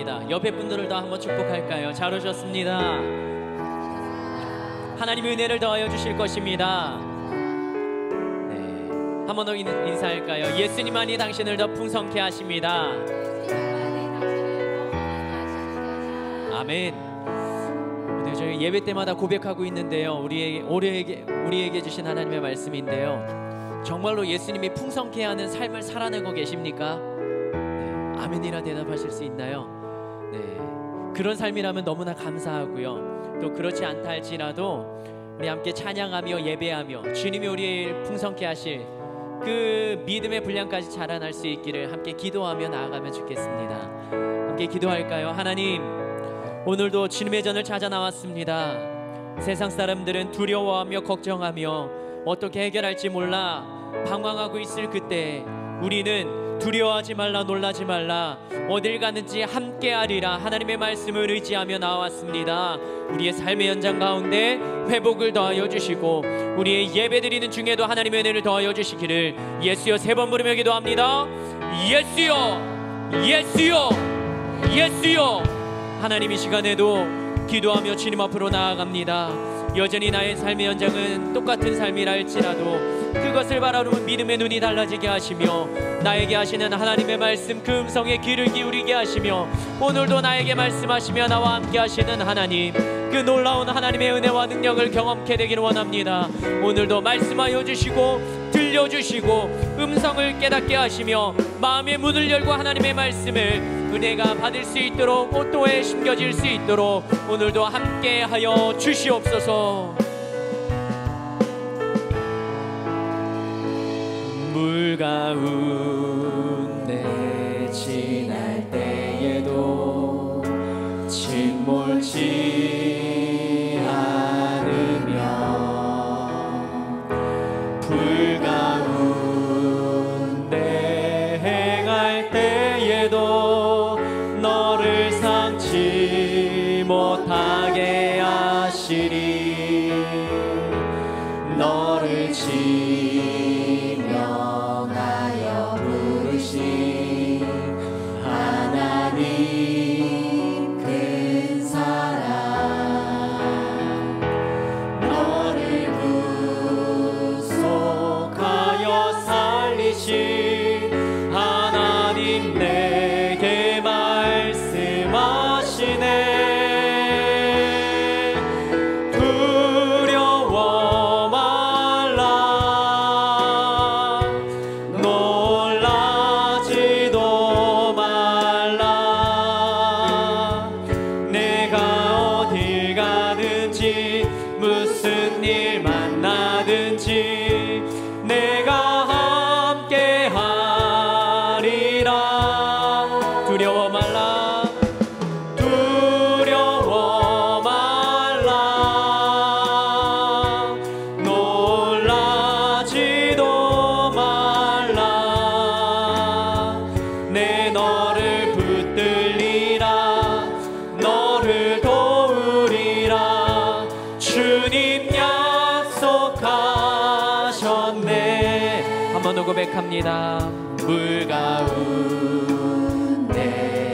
바랍니다. 옆에 분들을 더 한번 축복할까요? 잘 오셨습니다. 하나님의 은혜를 더하여 주실 것입니다. 네, 한 번 더 인사할까요? 예수님만이 당신을 더 풍성케 하십니다. 아멘. 네, 저희 예배 때마다 고백하고 있는데요, 우리에게 주신 하나님의 말씀인데요, 정말로 예수님이 풍성케 하는 삶을 살아내고 계십니까? 네, 아멘이라 대답하실 수 있나요? 네, 그런 삶이라면 너무나 감사하고요. 또 그렇지 않다 할지라도 우리 함께 찬양하며 예배하며 주님이 우리를 풍성케 하실 그 믿음의 분량까지 자라날 수 있기를 함께 기도하며 나아가면 좋겠습니다. 함께 기도할까요? 하나님, 오늘도 주님의 전을 찾아 나왔습니다. 세상 사람들은 두려워하며 걱정하며 어떻게 해결할지 몰라 방황하고 있을 그때 우리는 두려워하지 말라, 놀라지 말라, 어딜 가는지 함께하리라 하나님의 말씀을 의지하며 나왔습니다. 우리의 삶의 현장 가운데 회복을 더하여 주시고 우리의 예배드리는 중에도 하나님의 은혜를 더하여 주시기를 예수여 3번 부르며 기도합니다. 예수여, 예수여, 예수여. 하나님, 이 시간에도 기도하며 주님 앞으로 나아갑니다. 여전히 나의 삶의 현장은 똑같은 삶이라 할지라도 그것을 바라보는 믿음의 눈이 달라지게 하시며 나에게 하시는 하나님의 말씀 그 음성에 귀를 기울이게 하시며 오늘도 나에게 말씀하시며 나와 함께 하시는 하나님, 그 놀라운 하나님의 은혜와 능력을 경험케 되기를 원합니다. 오늘도 말씀하여 주시고 들려주시고 음성을 깨닫게 하시며 마음의 문을 열고 하나님의 말씀을 은혜가 받을 수 있도록 옷도에 심겨질 수 있도록 오늘도 함께하여 주시옵소서. 물 가운데 지날 때에도 침몰치 않으며 불 가운데 행할 때에도 너를 삼지 못하게 하시리. 너를 지명하여 부르신 하나님 큰 사랑, 너를 구속하여 살리신 하나님 내게 말씀하시네. 무슨 일 만나든지 내가 함께 하리라. 두려워 말라, 두려워 말라, 놀라지도 말라. 내 너를 붙들리라, 너를 도우리라. 주님 약속하셨네. 한 번 더 고백합니다. 물 가운데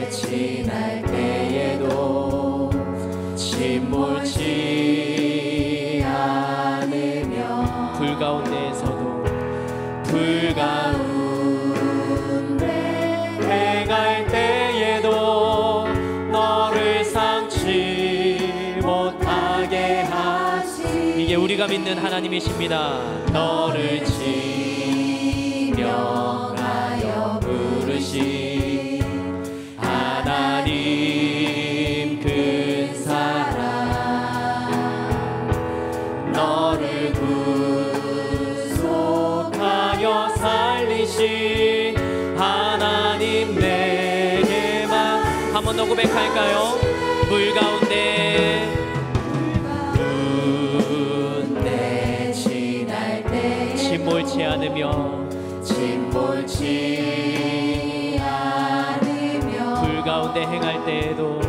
지날 때에도 침몰치 않으며 불 가운데에서도 불 가운데 행할 때에도 너를 삼지 못하게 하시. 이게 우리가 믿는 하나님이십니다. 너를 지명하여 부르신 하나님 큰 사랑, 너를 구속하여 살리신 하나님 내게만. 한 번 더 고백할까요? 물 가운데 지날 때 침몰치 않으며 불 가운데 행할 때에도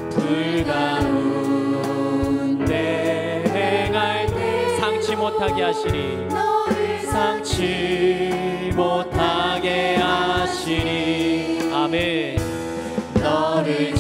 불 가운데 행할 때 상치 못하게 하시리. 상치 못하게 하시리. 아멘. 너를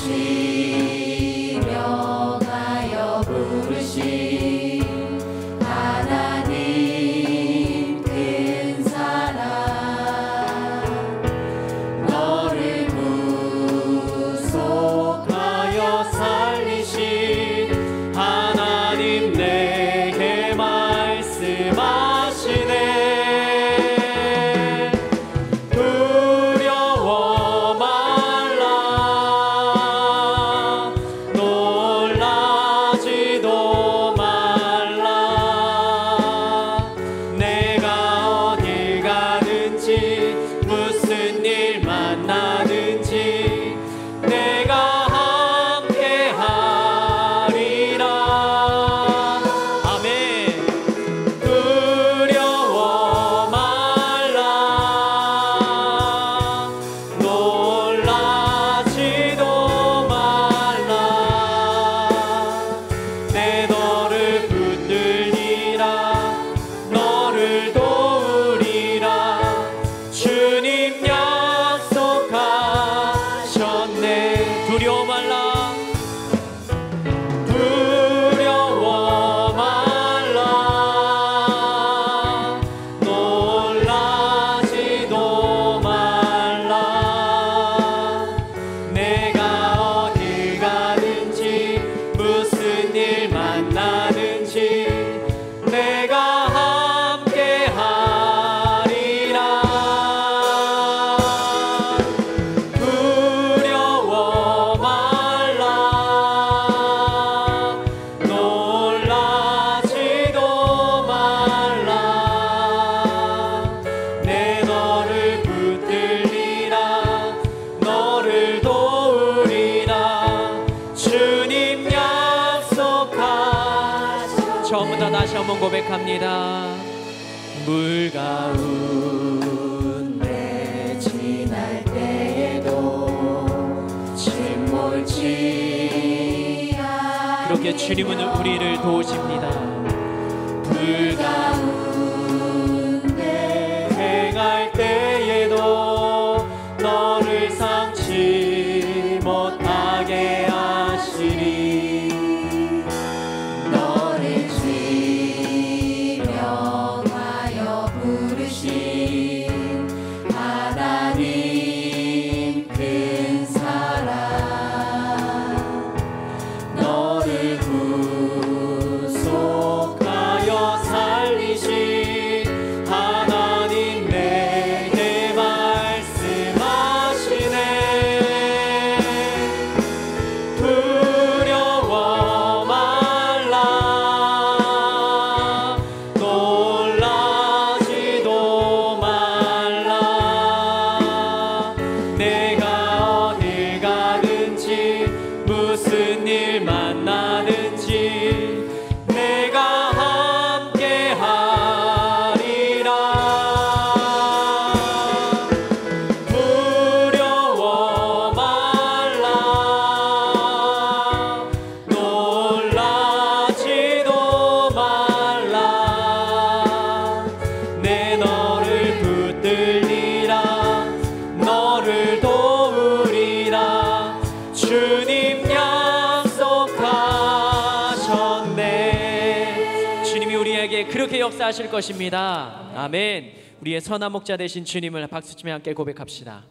하셨네. 두려워 말라, 두려워 말라, 놀라지도 말라. 내가 어딜 가든지 무슨 일 만나든지 내가 함께 하리라. 두려워 말라, 놀라지도 말라. 내 너를 붙들리라, 너를 도우리라. 주님 약속하셨네. 처음부터 다시 한번 고백합니다. 물 가운데 지날 때에도 침몰치 그렇게 주님은 우리를 도우십니다. 불 가운데 행할 때에도 너를 삼지 못하게 하시리. 너를 지명하여 부르신 하나님 큰 사랑, 너를 구속하여 살리신 하나님 내게 말씀하시네. 두려워 말라, 놀라지도 말라. 내가 어딜 가든지 무슨 일 만나든지 내가 함께 하리라. 두려워 말라, 놀라지도 말라. 내 너를 붙들리라, 너를 도우리라. 주님 약속하셨네. 주님이 우리에게 그렇게 역사하실 것입니다. 아멘. 우리의 선한 목자 되신 주님을 박수치며 함께 고백합시다.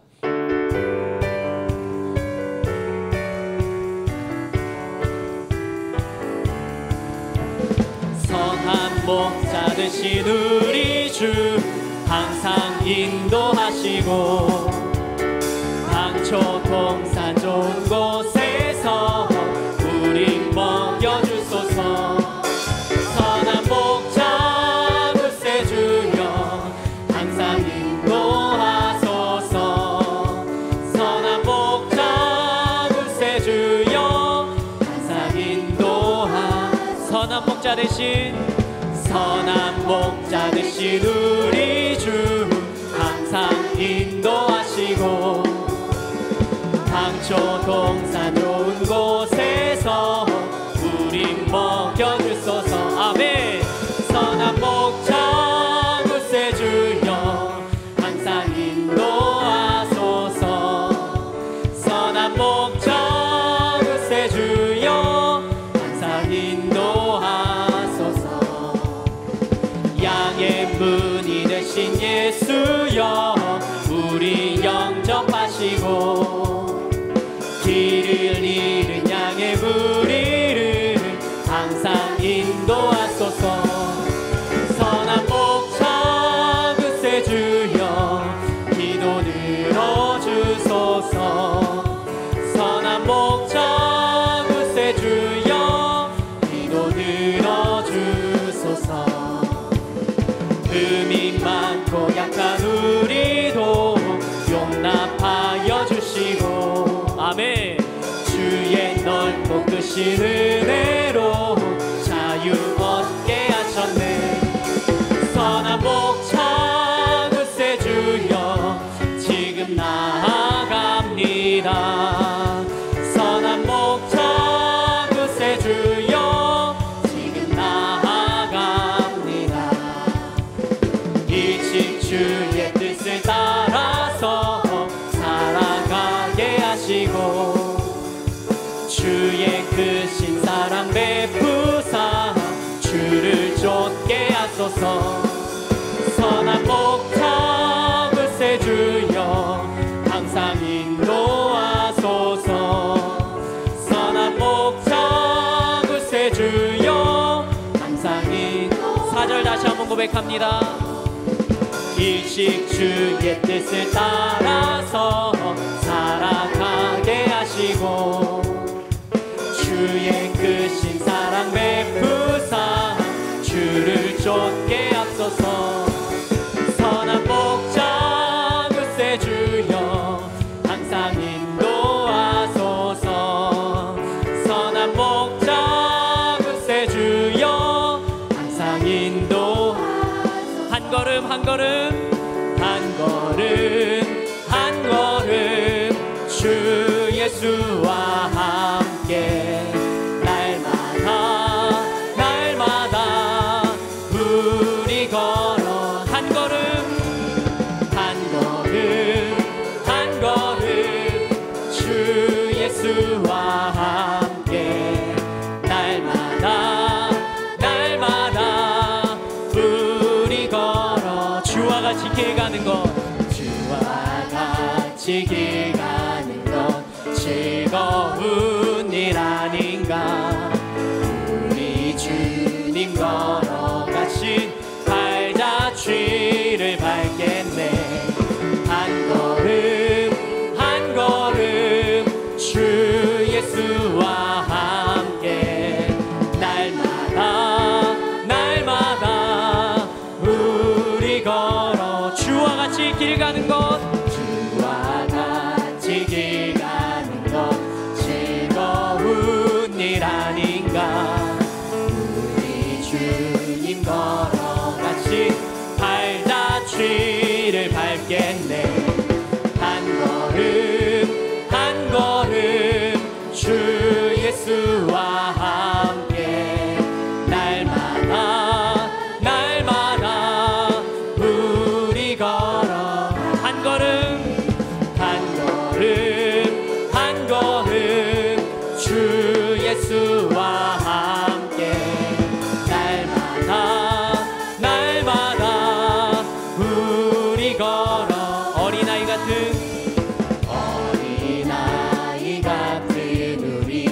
선한 목자 되신 우리 주 항상 인도하시고 강초 동산 좋은 곳에서 우리 먹여주소서. 선한 목자 구세주여 항상 인도하소서. 선한 목자 구세주여 항상 인도하. 선한 목자 되신 우리 주 항상 인도하시고 강초 동산 좋은 곳에서 우리 먹여주소서. 아멘. 선한 목자 구세주여 항상 인도하소서. 선한 목자 구세주여 항상 인도하소서. 양의 문이 되신 예수여 우리 영접하시고 길을 잃은 양의 무리를 항상 인도하소서. 선한 목자 구세주여 기도 들어주소서. 선한 목자 구세주여 기도 들어주소서. 흠이 많고 약한 우리도 용납하여 주시고 아멘. 주의 넓고 크신 은혜로 자유 얻게 하셨네. 선한 목자 구세주여 지금 나아갑니다. 선한 목자 구세주여 지금 나아갑니다. 일찍 주의 뜻을 따라서 살아가게 하시고 하시고 주의 크신 사랑 베푸사 주를 쫓게 하소서. 선한 목자 글쎄 주여 항상 인도하소서. 선한 목자 글쎄 주여 항상 4절 다시 한번 고백합니다. 일식 주의 뜻을 따라서 살아가게 하시고 주의 크신 사랑 베푸사 주를 쫓게 하소서. 선한 목자 글쎄 주여 항상 인도하소서. 선한 목자 글쎄 주여 항상 인도하소서. 한 걸음 한 걸음 한 걸음 한 걸음 주 예수와 함께 날마다 날마다 우리 걸어. 한 걸음 한 걸음 한 걸음 주 예수와 함께 날마다 날마다 우리 걸어. 주와 같이 길 가는 것 주와 같이 길 가는 것 즐거운 일 아닌가. 우리 주님 걸어가신 발자취를 밟겠네. 한 걸음 한 걸음 주 예수와 함께 날마다 날마다 우리 걸어. 주와 같이 길 가는 것 주와 같이 길 가는 것 즐거운 일 아닌가. 우리 주님 걸어가신 발자취를 밟겠네. 한 걸음 한 걸음 주 예수와 함께 날마다 날마다 우리 걸어. 한 걸음 한 걸음 한 걸음 주 예수와 함께 날마다 날마다 우리 걸어. 어린아이 같은 우리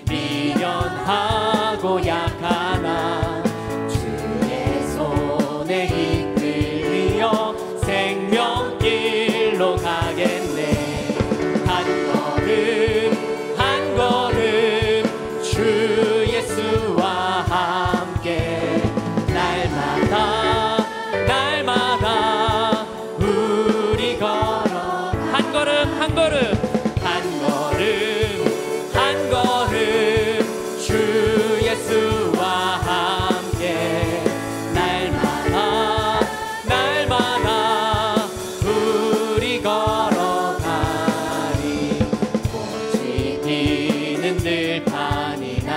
미련하고 약하나 주의 손에 이끌려 생명길로 가겠네. 한 걸음 한 걸음 주 예수와 함께 날마다 날마다 우리 걸어. 한 걸음 한 걸음 한 걸음 한 걸음 주 예수와 함께 날마다 날마다 우리 걸어가리. 꽃이 피는 들판이나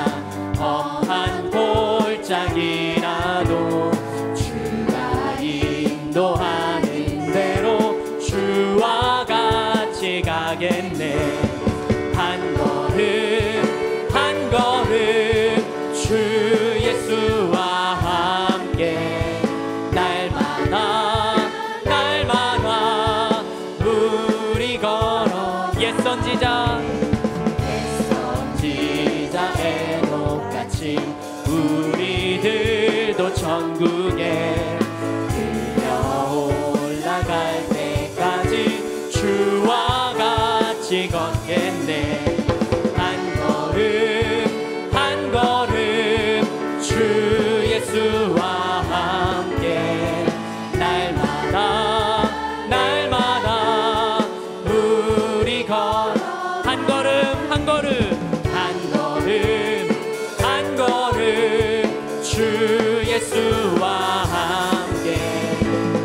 험한 골짜기라도 주가 인도하는 대로 주와 같이 가겠네. 한 걸음 한 걸음 주 예수와 함께 날마다 날마다 우리 걸어. 옛 선지자 에녹같이 우리들도 천국에 들려 올라갈 때까지 주와 같이 걷겠네. 한 걸음 한 걸음 주 예수와 함께 날마다 날마다 우리 걸어. 한 걸음 한 걸음 한 걸음 한 걸음 주 예수와 함께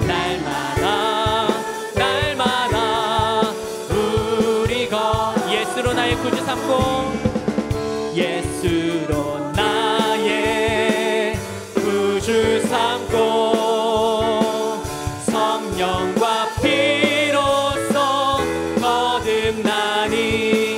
날마다 날마다 우리 걸. 예수로 나의 구주 삼고 예수로 나의 구주 삼고 성령과 피로써 거듭나니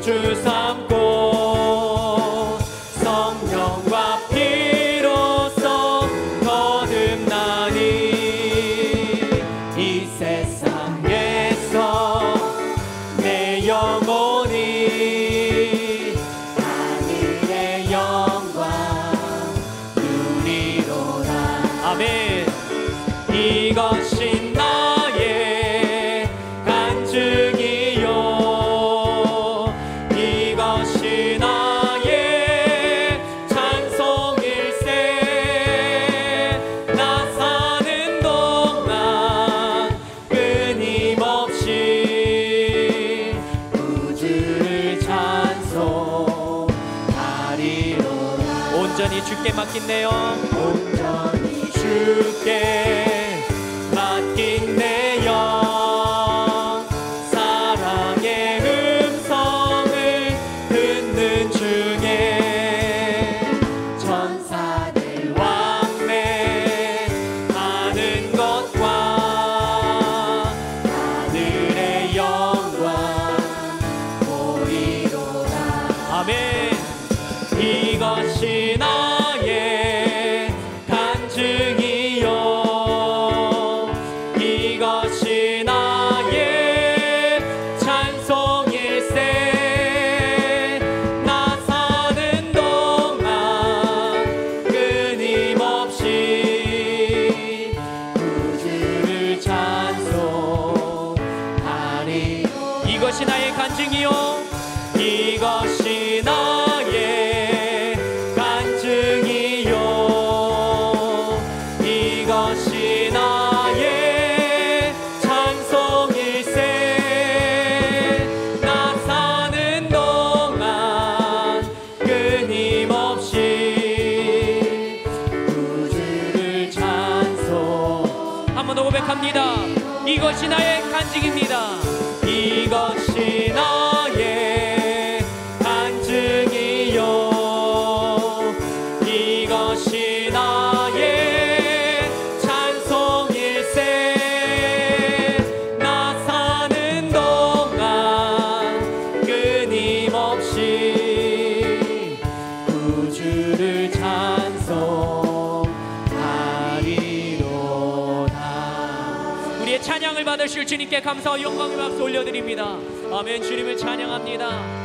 구주 삼고 성령과 피로써 거듭나니 이 세상에서 내 영혼이 하늘의 영광 누리로다. 아멘. 이것이 나의 간증이요 이것이 나의 찬송일세. 나 사는 동안 끊임없이 구주를 찬송하리로다. 온전히 주께 맡긴네요. 온전히 주께 맡긴 내 영 사랑의 음성을 듣는 중에 천사들 왕래하는 것과 하늘의 영광 보리로다. 아멘. 이것이 나의 간증이요 이것이 나의 찬송일세. 나 사는 동안 끊임없이 구주를 찬송하리. 이것이 나의 간증이요 이것이 나의 간증이요 이것이 나의 찬송일세. 나 사는 동안 끊임없이 구주를 찬송. 한 번 더 고백합니다. 이것이 나의 간증입니다. 이것이 나의 간증이요 이것이 나의 찬송일세. 나 사는 동안 끊임없이 구주를 찬송하리로다. 우리의 찬양을 받으실 주님께 감사와 영광의 박수 올려드립니다. 아멘. 주님을 찬양합니다.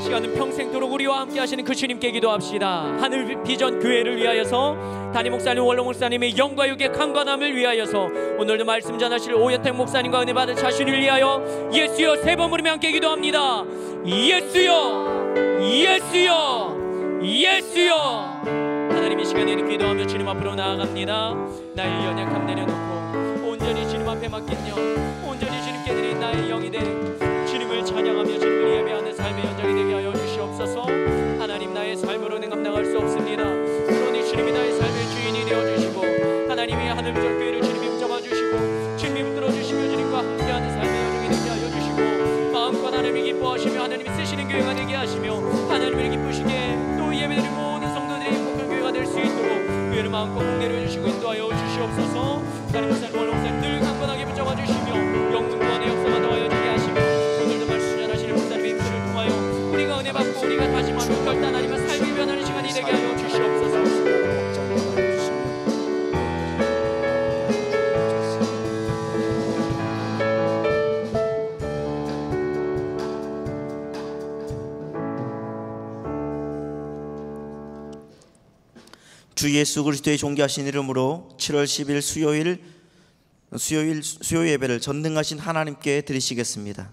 시간은 평생도록 우리와 함께 하시는 그 주님께 기도합시다. 하늘 비전 교회를 위하여서, 담임 목사님, 원로 목사님의 영과 육의 강건함을 위하여서, 오늘도 말씀 전하실 오현택 목사님과 은혜 받은 자신을 위하여 예수여 세 번 부르며 함께 기도합니다. 예수여, 예수여, 예수여. 하나님 이 시간에 기도하며 주님 앞으로 나아갑니다. 나의 연약함 내려놓고 온전히 주님 앞에 맡긴요 온전히 주님께 드린 나의 영이 된 주님을 찬양하며 주님을 예배하는 삶의 현장이 되게 하여 주시옵소서. 하나님 나의 삶으로는 감당할 수 없습니다. 그러니 주님이 나의 삶의 주인이 되어주시고 하나님이 하늘별 교회를 주님이 붙잡아 주시고 주님이 붙들어 주시며 주님과 함께하는 삶의 현장이 되게 하여 주시고 마음껏 하나님이 기뻐하시며 하나님이 쓰시는 교회가 되게 하시며 하나님을 기쁘시게 또 예배드리는 모든 성도들의 행복한 교회가 될 수 있도록 교회를 마음껏 공내려 주시고 인도하여 주시옵소서. 하나님 목사님, 원로 목사님 늘 강건하게 붙잡아 주시며 영능 구원의 역사가 더하여 주게 하시며 오늘도 말씀 전하시는 목사님의 입술을 통하여 우리가 은혜 받고 우리가 다짐하며 결단하며 삶이 변하는 시간이 되게 하여 주시옵소서. 주 예수 그리스도의 존귀하신 이름으로 7월 10일 수요 예배를 전능하신 하나님께 드리시겠습니다.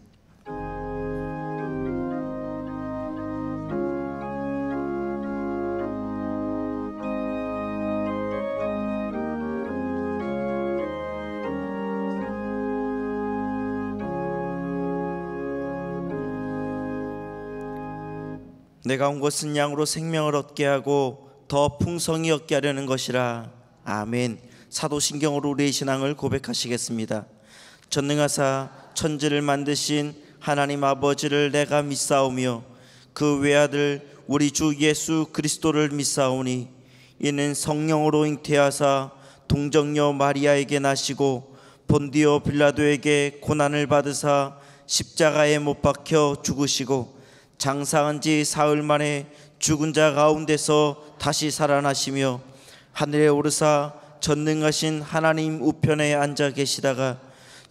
내가 온 것은 양으로 생명을 얻게 하고 더 풍성히 얻게 하려는 것이라. 아멘. 사도신경으로 우리의 신앙을 고백하시겠습니다. 전능하사 천지를 만드신 하나님 아버지를 내가 믿사오며 그 외아들 우리 주 예수 그리스도를 믿사오니 이는 성령으로 잉태하사 동정녀 마리아에게 나시고 본디오 빌라도에게 고난을 받으사 십자가에 못 박혀 죽으시고 장사한 지 사흘 만에 죽은 자 가운데서 다시 살아나시며 하늘에 오르사 전능하신 하나님 우편에 앉아 계시다가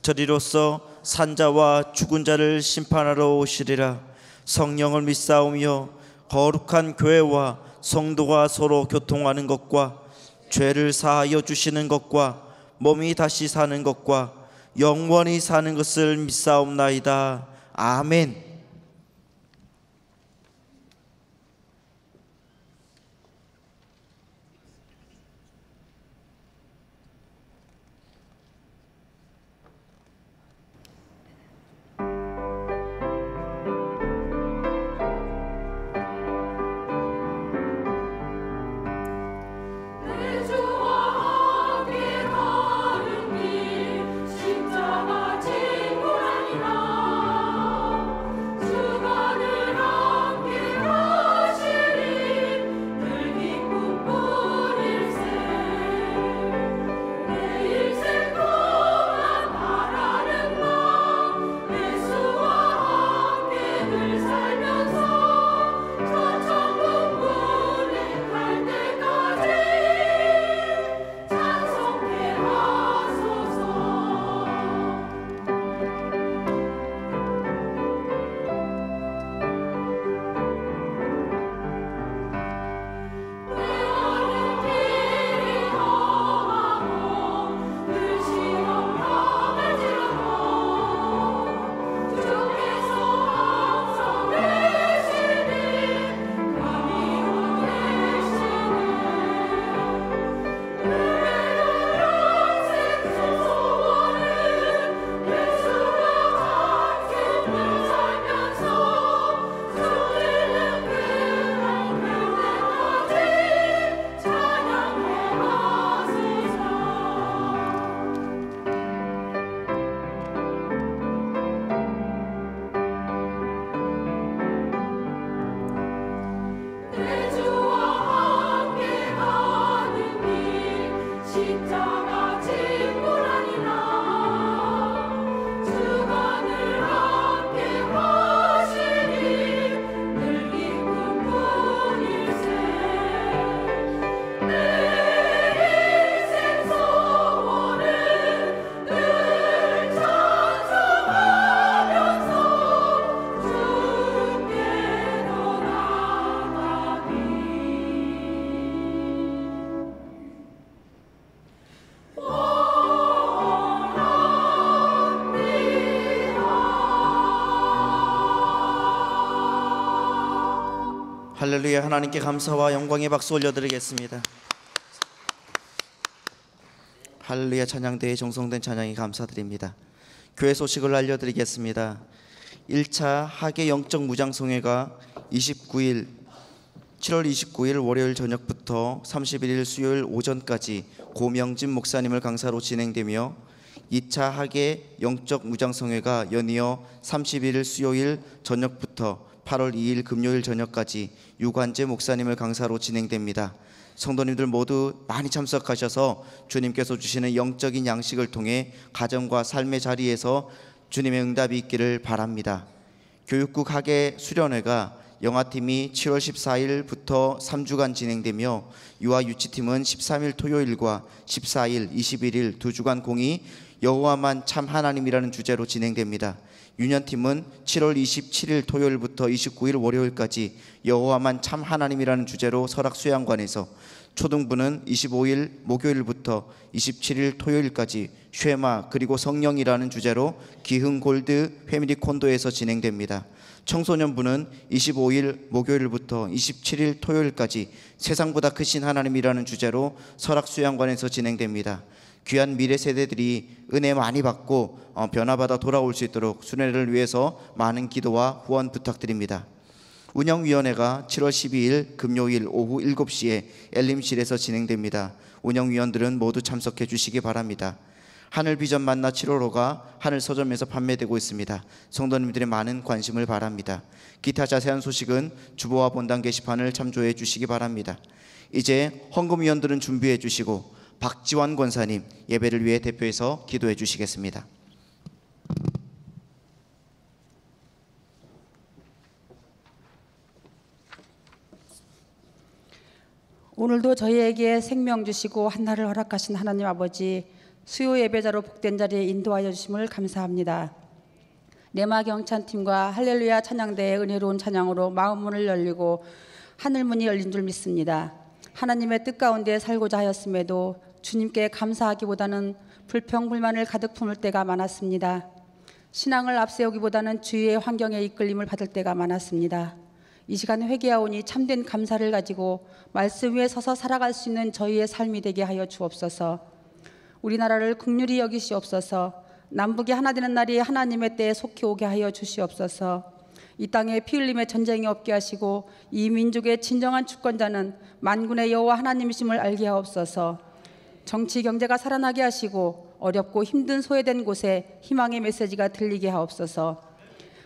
저리로서 산자와 죽은 자를 심판하러 오시리라. 성령을 믿사오며 거룩한 교회와 성도가 서로 교통하는 것과 죄를 사하여 주시는 것과 몸이 다시 사는 것과 영원히 사는 것을 믿사옵나이다. 아멘. 할렐루야. 하나님께 감사와 영광의 박수 올려드리겠습니다. 할렐루야. 찬양대에 정성된 찬양이 감사드립니다. 교회 소식을 알려드리겠습니다. 1차 하계 영적 무장성회가 7월 29일 월요일 저녁부터 31일 수요일 오전까지 고명진 목사님을 강사로 진행되며 2차 하계 영적 무장성회가 연이어 31일 수요일 저녁부터 8월 2일 금요일 저녁까지 유관재 목사님을 강사로 진행됩니다. 성도님들 모두 많이 참석하셔서 주님께서 주시는 영적인 양식을 통해 가정과 삶의 자리에서 주님의 응답이 있기를 바랍니다. 교육국 학예 수련회가 영화팀이 7월 14일부터 3주간 진행되며 유아 유치팀은 13일 토요일과 14일, 21일 2주간 공의 여호와만 참 하나님이라는 주제로 진행됩니다. 유년팀은 7월 27일 토요일부터 29일 월요일까지 여호와만 참 하나님이라는 주제로 설악수양관에서, 초등부는 25일 목요일부터 27일 토요일까지 쉐마 그리고 성령이라는 주제로 기흥골드 패밀리 콘도에서 진행됩니다. 청소년부는 25일 목요일부터 27일 토요일까지 세상보다 크신 하나님이라는 주제로 설악수양관에서 진행됩니다. 귀한 미래 세대들이 은혜 많이 받고 변화받아 돌아올 수 있도록 순회를 위해서 많은 기도와 후원 부탁드립니다. 운영위원회가 7월 12일 금요일 오후 7시에 엘림실에서 진행됩니다. 운영위원들은 모두 참석해 주시기 바랍니다. 하늘비전 만나 7월호가 하늘서점에서 판매되고 있습니다. 성도님들의 많은 관심을 바랍니다. 기타 자세한 소식은 주보와 본당 게시판을 참조해 주시기 바랍니다. 이제 헌금위원들은 준비해 주시고 박지환 권사님 예배를 위해 대표해서 기도해 주시겠습니다. 오늘도 저희에게 생명 주시고 한날을 허락하신 하나님 아버지, 수요 예배자로 복된 자리에 인도하여 주심을 감사합니다. 레마 경찬팀과 할렐루야 찬양대의 은혜로운 찬양으로 마음 문을 열리고 하늘 문이 열린 줄 믿습니다. 하나님의 뜻 가운데 살고자 하였음에도 주님께 감사하기보다는 불평불만을 가득 품을 때가 많았습니다. 신앙을 앞세우기보다는 주위의 환경에 이끌림을 받을 때가 많았습니다. 이 시간 회개하오니 참된 감사를 가지고 말씀 위에 서서 살아갈 수 있는 저희의 삶이 되게 하여 주옵소서. 우리나라를 긍휼히 여기시옵소서. 남북이 하나 되는 날이 하나님의 때에 속히 오게 하여 주시옵소서. 이 땅에 피 흘림의 전쟁이 없게 하시고 이 민족의 진정한 주권자는 만군의 여호와 하나님이심을 알게 하옵소서. 정치 경제가 살아나게 하시고 어렵고 힘든 소외된 곳에 희망의 메시지가 들리게 하옵소서.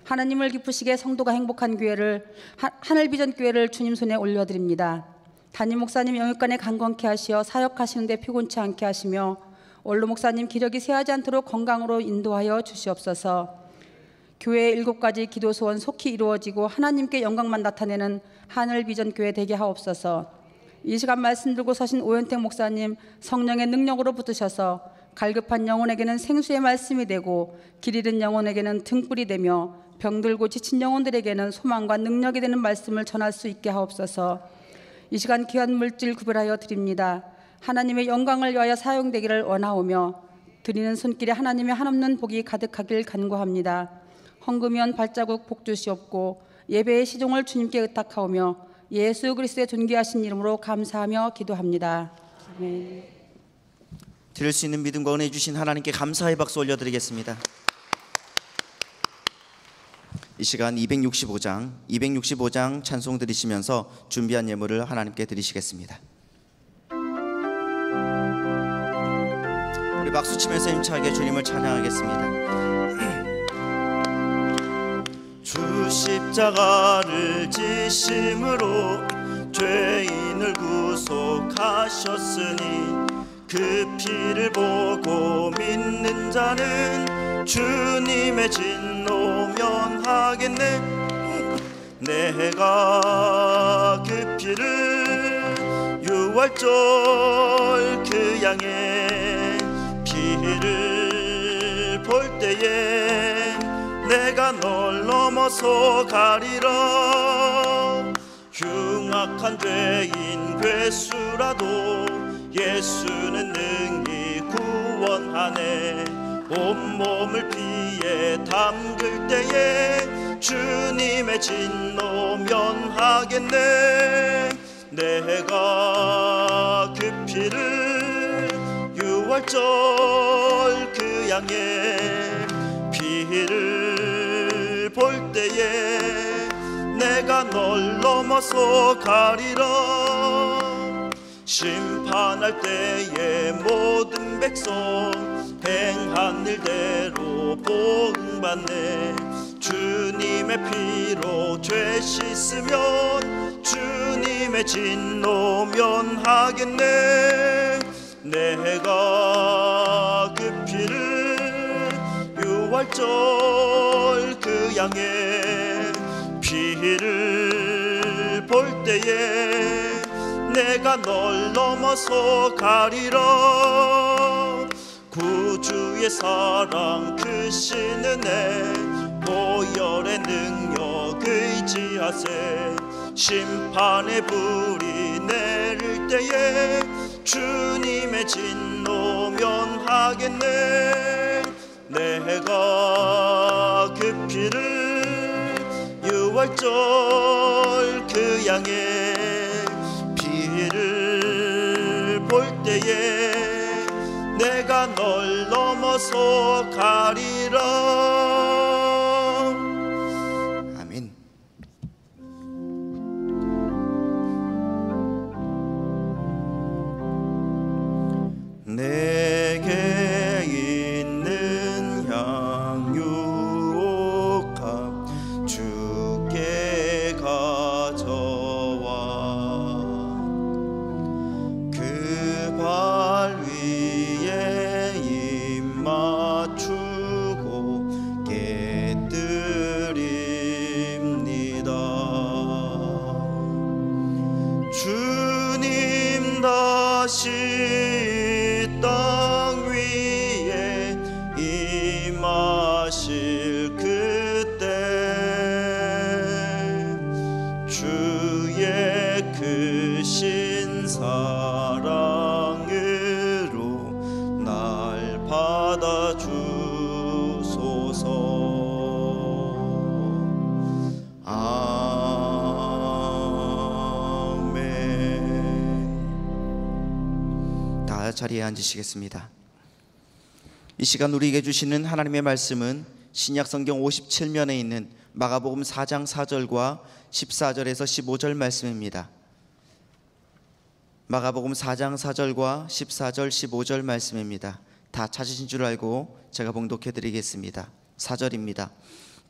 하나님을 기쁘시게 성도가 행복한 교회를 하늘비전교회를 주님 손에 올려드립니다. 담임 목사님 영육간에 강건케 하시어 사역하시는데 피곤치 않게 하시며 원로 목사님 기력이 쇠하지 않도록 건강으로 인도하여 주시옵소서. 교회의 7가지 기도 소원 속히 이루어지고 하나님께 영광만 나타내는 하늘비전교회 되게 하옵소서. 이 시간 말씀 들고 서신 오현택 목사님 성령의 능력으로 붙으셔서 갈급한 영혼에게는 생수의 말씀이 되고 길 잃은 영혼에게는 등불이 되며 병들고 지친 영혼들에게는 소망과 능력이 되는 말씀을 전할 수 있게 하옵소서. 이 시간 귀한 물질 구별하여 드립니다. 하나님의 영광을 위하여 사용되기를 원하오며 드리는 손길에 하나님의 한없는 복이 가득하길 간구합니다. 헌금연 발자국 복 주시옵고 예배의 시종을 주님께 의탁하오며 예수 그리스도의 존귀하신 이름으로 감사하며 기도합니다. 아멘. 드릴 수 있는 믿음과 은혜 주신 하나님께 감사의 박수 올려드리겠습니다. 이 시간 265장 찬송 드리시면서 준비한 예물을 하나님께 드리시겠습니다. 우리 박수 치면서 힘차게 주님을 찬양하겠습니다. 주 십자가를 지심으로 죄인을 구속하셨으니 그 피를 보고 믿는 자는 주님의 진노 면하겠네. 내가 그 피를 6월절 그 양의 피를 볼 때에 내가 널 넘어서 가리라. 흉악한 죄인 괴수라도 예수는 능히 구원하네. 온몸을 피에 담글 때에 주님의 진노 면하겠네. 내가 그 피를 6월절 그 양의 피를 볼 때에 내가 널 넘어서 가리라. 심판할 때에 모든 백성 행한 일대로 보응받네. 주님의 피로 죄 씻으면 주님의 진노 면하겠네. 내가 그 피를 6월절 그 양의 피를 볼 때에 내가 널 넘어서 가리라. 구주의 사랑 크신 은혜 보혈의 능력 의지하세. 심판의 불이 내릴 때에 주님의 진노 면하겠네. 내가 그 피를 6월절 그 양의 피를 볼 때에 내가 널 넘어서 가리라. 아멘. 내게 있는 향 유혹함 주께 가져와. 그 발 위에 입 맞추고 땅 위에 임하실 그때 주의 크신 사랑으로 날 받아주소서. 아멘. 다 자리에 앉으시겠습니다. 이 시간 우리에게 주시는 하나님의 말씀은 신약성경 57면에 있는 마가복음 4장 4절과 14절에서 15절 말씀입니다. 마가복음 4장 4절과 14절 15절 말씀입니다. 다 찾으신 줄 알고 제가 봉독해 드리겠습니다. 4절입니다.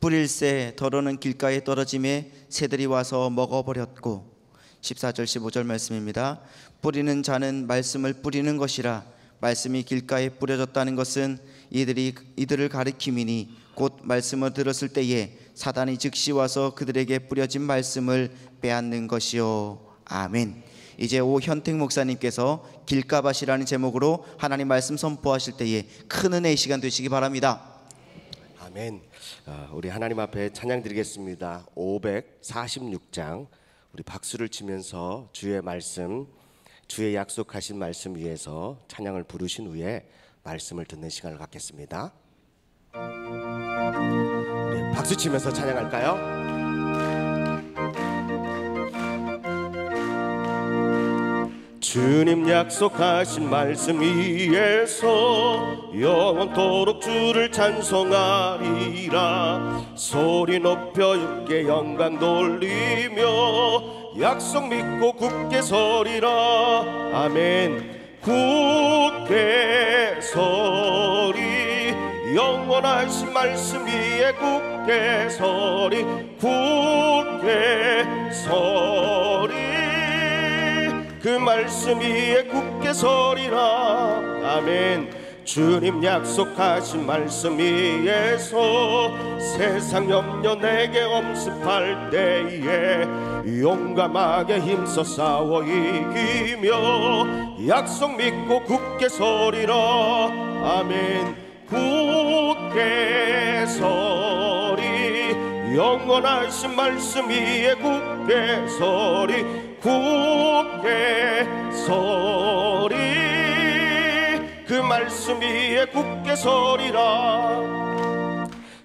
뿌릴새 더러는 길가에 떨어짐에 새들이 와서 먹어버렸고, 14절 15절 말씀입니다. 뿌리는 자는 말씀을 뿌리는 것이라. 말씀이 길가에 뿌려졌다는 것은 이들을 가리킴이니 곧 말씀을 들었을 때에 사단이 즉시 와서 그들에게 뿌려진 말씀을 빼앗는 것이요. 아멘. 이제 오현택 목사님께서 길가밭이라는 제목으로 하나님 말씀 선포하실 때에 큰 은혜의 시간 되시기 바랍니다. 아멘. 우리 하나님 앞에 찬양 드리겠습니다. 546장 우리 박수를 치면서 주의 말씀, 주의 약속하신 말씀 위에서 찬양을 부르신 후에 말씀을 듣는 시간을 갖겠습니다. 우리 박수 치면서 찬양할까요? 주님 약속하신 말씀 위에서 영원토록 주를 찬송하리라. 소리 높여 주께 영광 돌리며 약속 믿고 굳게 서리라. 아멘. 굳게 서리, 영원하신 말씀 위에 굳게 서리, 굳게 서리, 그 말씀 위에 굳게 서리라. 아멘. 주님 약속하신 말씀 위에서 세상 염려 내게 엄습할 때에 용감하게 힘써 싸워 이기며 약속 믿고 굳게 서리라. 아멘. 굳게 서리, 영원하신 말씀 위에 굳게 서리, 굳게 서리, 그 말씀 위에 굳게 서리라.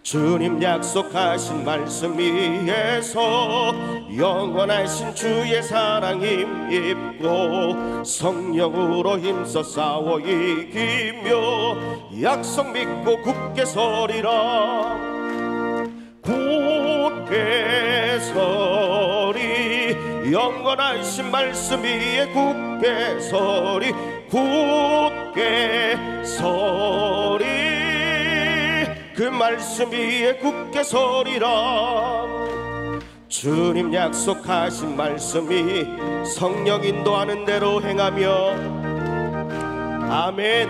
주님 약속하신 말씀 위에서 영원하신 주의 사랑 힘입고 성령으로 힘써 싸워 이기며 약속 믿고 굳게 서리라. 굳게 서리, 영원하신 말씀 위에 굳게 서리, 굳게 서리, 그 말씀 위에 굳게 서리라. 주님 약속하신 말씀이 성령 인도하는 대로 행하며 아멘.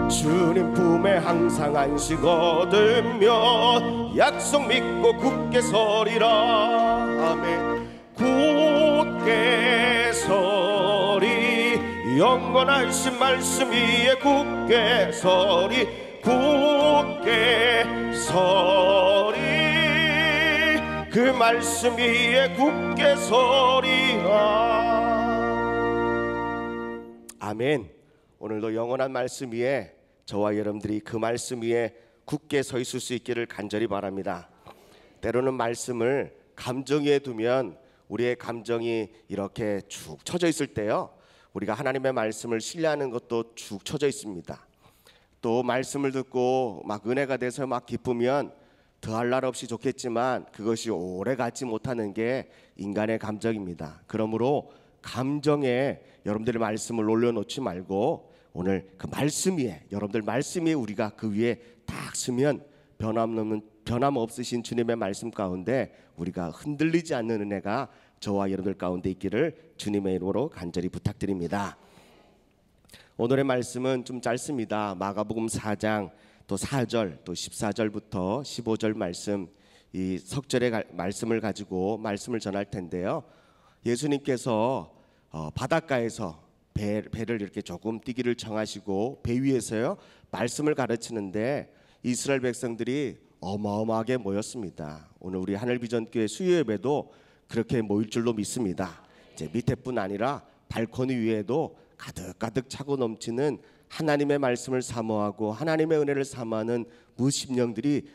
주님 품에 항상 안식 얻으며 약속 믿고 굳게 서리라. 아멘. 굳게 서리, 영원하신 말씀 위에 굳게 서리, 굳게 서리, 그 말씀 위에 굳게 서리라. 아멘. 오늘도 영원한 말씀 위에 저와 여러분들이 그 말씀 위에 굳게 서 있을 수 있기를 간절히 바랍니다. 때로는 말씀을 감정 위에 두면 우리의 감정이 이렇게 축 처져 있을 때요, 우리가 하나님의 말씀을 신뢰하는 것도 축 처져 있습니다. 또 말씀을 듣고 막 은혜가 돼서 막 기쁘면 더할 날 없이 좋겠지만 그것이 오래 가지 못하는 게 인간의 감정입니다. 그러므로 감정에 여러분들의 말씀을 올려놓지 말고 오늘 그 말씀 위에, 여러분들 말씀 위에 우리가 그 위에 딱 서면 변함없으신 주님의 말씀 가운데 우리가 흔들리지 않는 은혜가 저와 여러분들 가운데 있기를 주님의 이름으로 간절히 부탁드립니다. 오늘의 말씀은 좀 짧습니다. 마가복음 4장 또 4절 또 14절부터 15절 말씀, 이 석절의 말씀을 가지고 말씀을 전할 텐데요. 예수님께서 바닷가에서 배를 이렇게 조금 뛰기를 정하시고 배 위에서요 말씀을 가르치는데 이스라엘 백성들이 어마어마하게 모였습니다. 오늘 우리 하늘비전교회 수요 예배도 그렇게 모일 줄로 믿습니다. 이제 밑에뿐 아니라 발코니 위에도 가득가득 차고 넘치는 하나님의 말씀을 사모하고 하나님의 은혜를 사모하는 무심령들이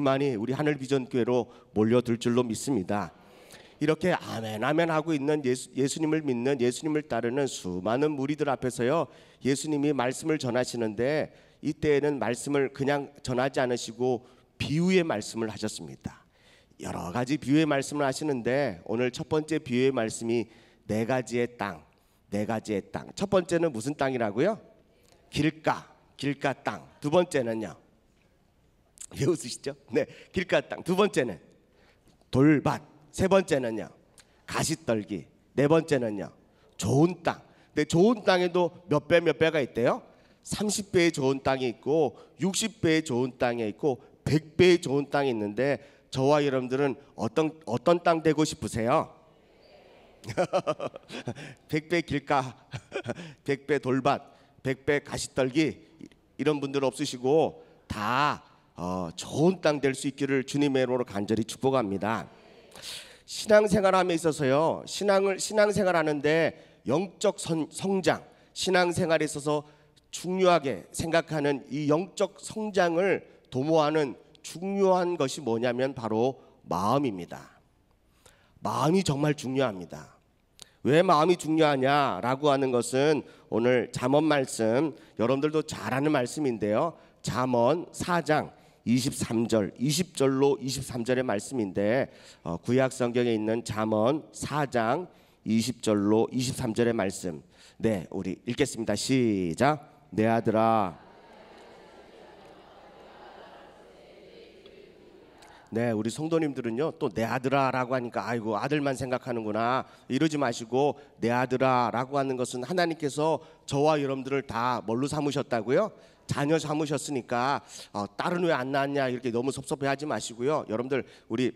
많이 우리 하늘비전교회로 몰려들 줄로 믿습니다. 이렇게 아멘 아멘 하고 있는 예수님을 믿는 예수님을 따르는 수많은 무리들 앞에서요 예수님이 말씀을 전하시는데 이때에는 말씀을 그냥 전하지 않으시고 비유의 말씀을 하셨습니다. 여러 가지 비유의 말씀을 하시는데 오늘 첫 번째 비유의 말씀이 네 가지의 땅. 첫 번째는 무슨 땅이라고요? 길가 땅. 두 번째는요? 왜 웃으시죠? 네, 길가 땅. 두 번째는 돌밭. 세 번째는요? 가시떨기. 네 번째는요? 좋은 땅. 근데 좋은 땅에도 몇 배가 있대요? 30배의 좋은 땅이 있고 60배의 좋은 땅이 있고 100배의 좋은 땅이 있는데 저와 여러분들은 어떤 땅 되고 싶으세요? 100배 길가, 100배 돌밭, 100배 가시떨기 이런 분들 없으시고 다 좋은 땅 될 수 있기를 주님의 이름으로 간절히 축복합니다. 신앙생활함에 있어서요 신앙생활하는데 영적 성장, 신앙생활에 있어서 중요하게 생각하는 이 영적 성장을 도모하는 중요한 것이 뭐냐면 바로 마음입니다. 마음이 정말 중요합니다. 왜 마음이 중요하냐라고 하는 것은 오늘 잠언 말씀 여러분들도 잘 아는 말씀인데요. 잠언 4장 23절 20절로 23절의 말씀인데 구약 성경에 있는 잠언 4장 20절로 23절의 말씀. 네, 우리 읽겠습니다. 시작. 내 아들아. 네, 우리 성도님들은요 또 내 아들아라고 하니까 아이고 아들만 생각하는구나 이러지 마시고 내 아들아라고 하는 것은 하나님께서 저와 여러분들을 다 뭘로 삼으셨다고요? 자녀 삼으셨으니까 딸은 왜 안 낳았냐 이렇게 너무 섭섭해하지 마시고요. 여러분들 우리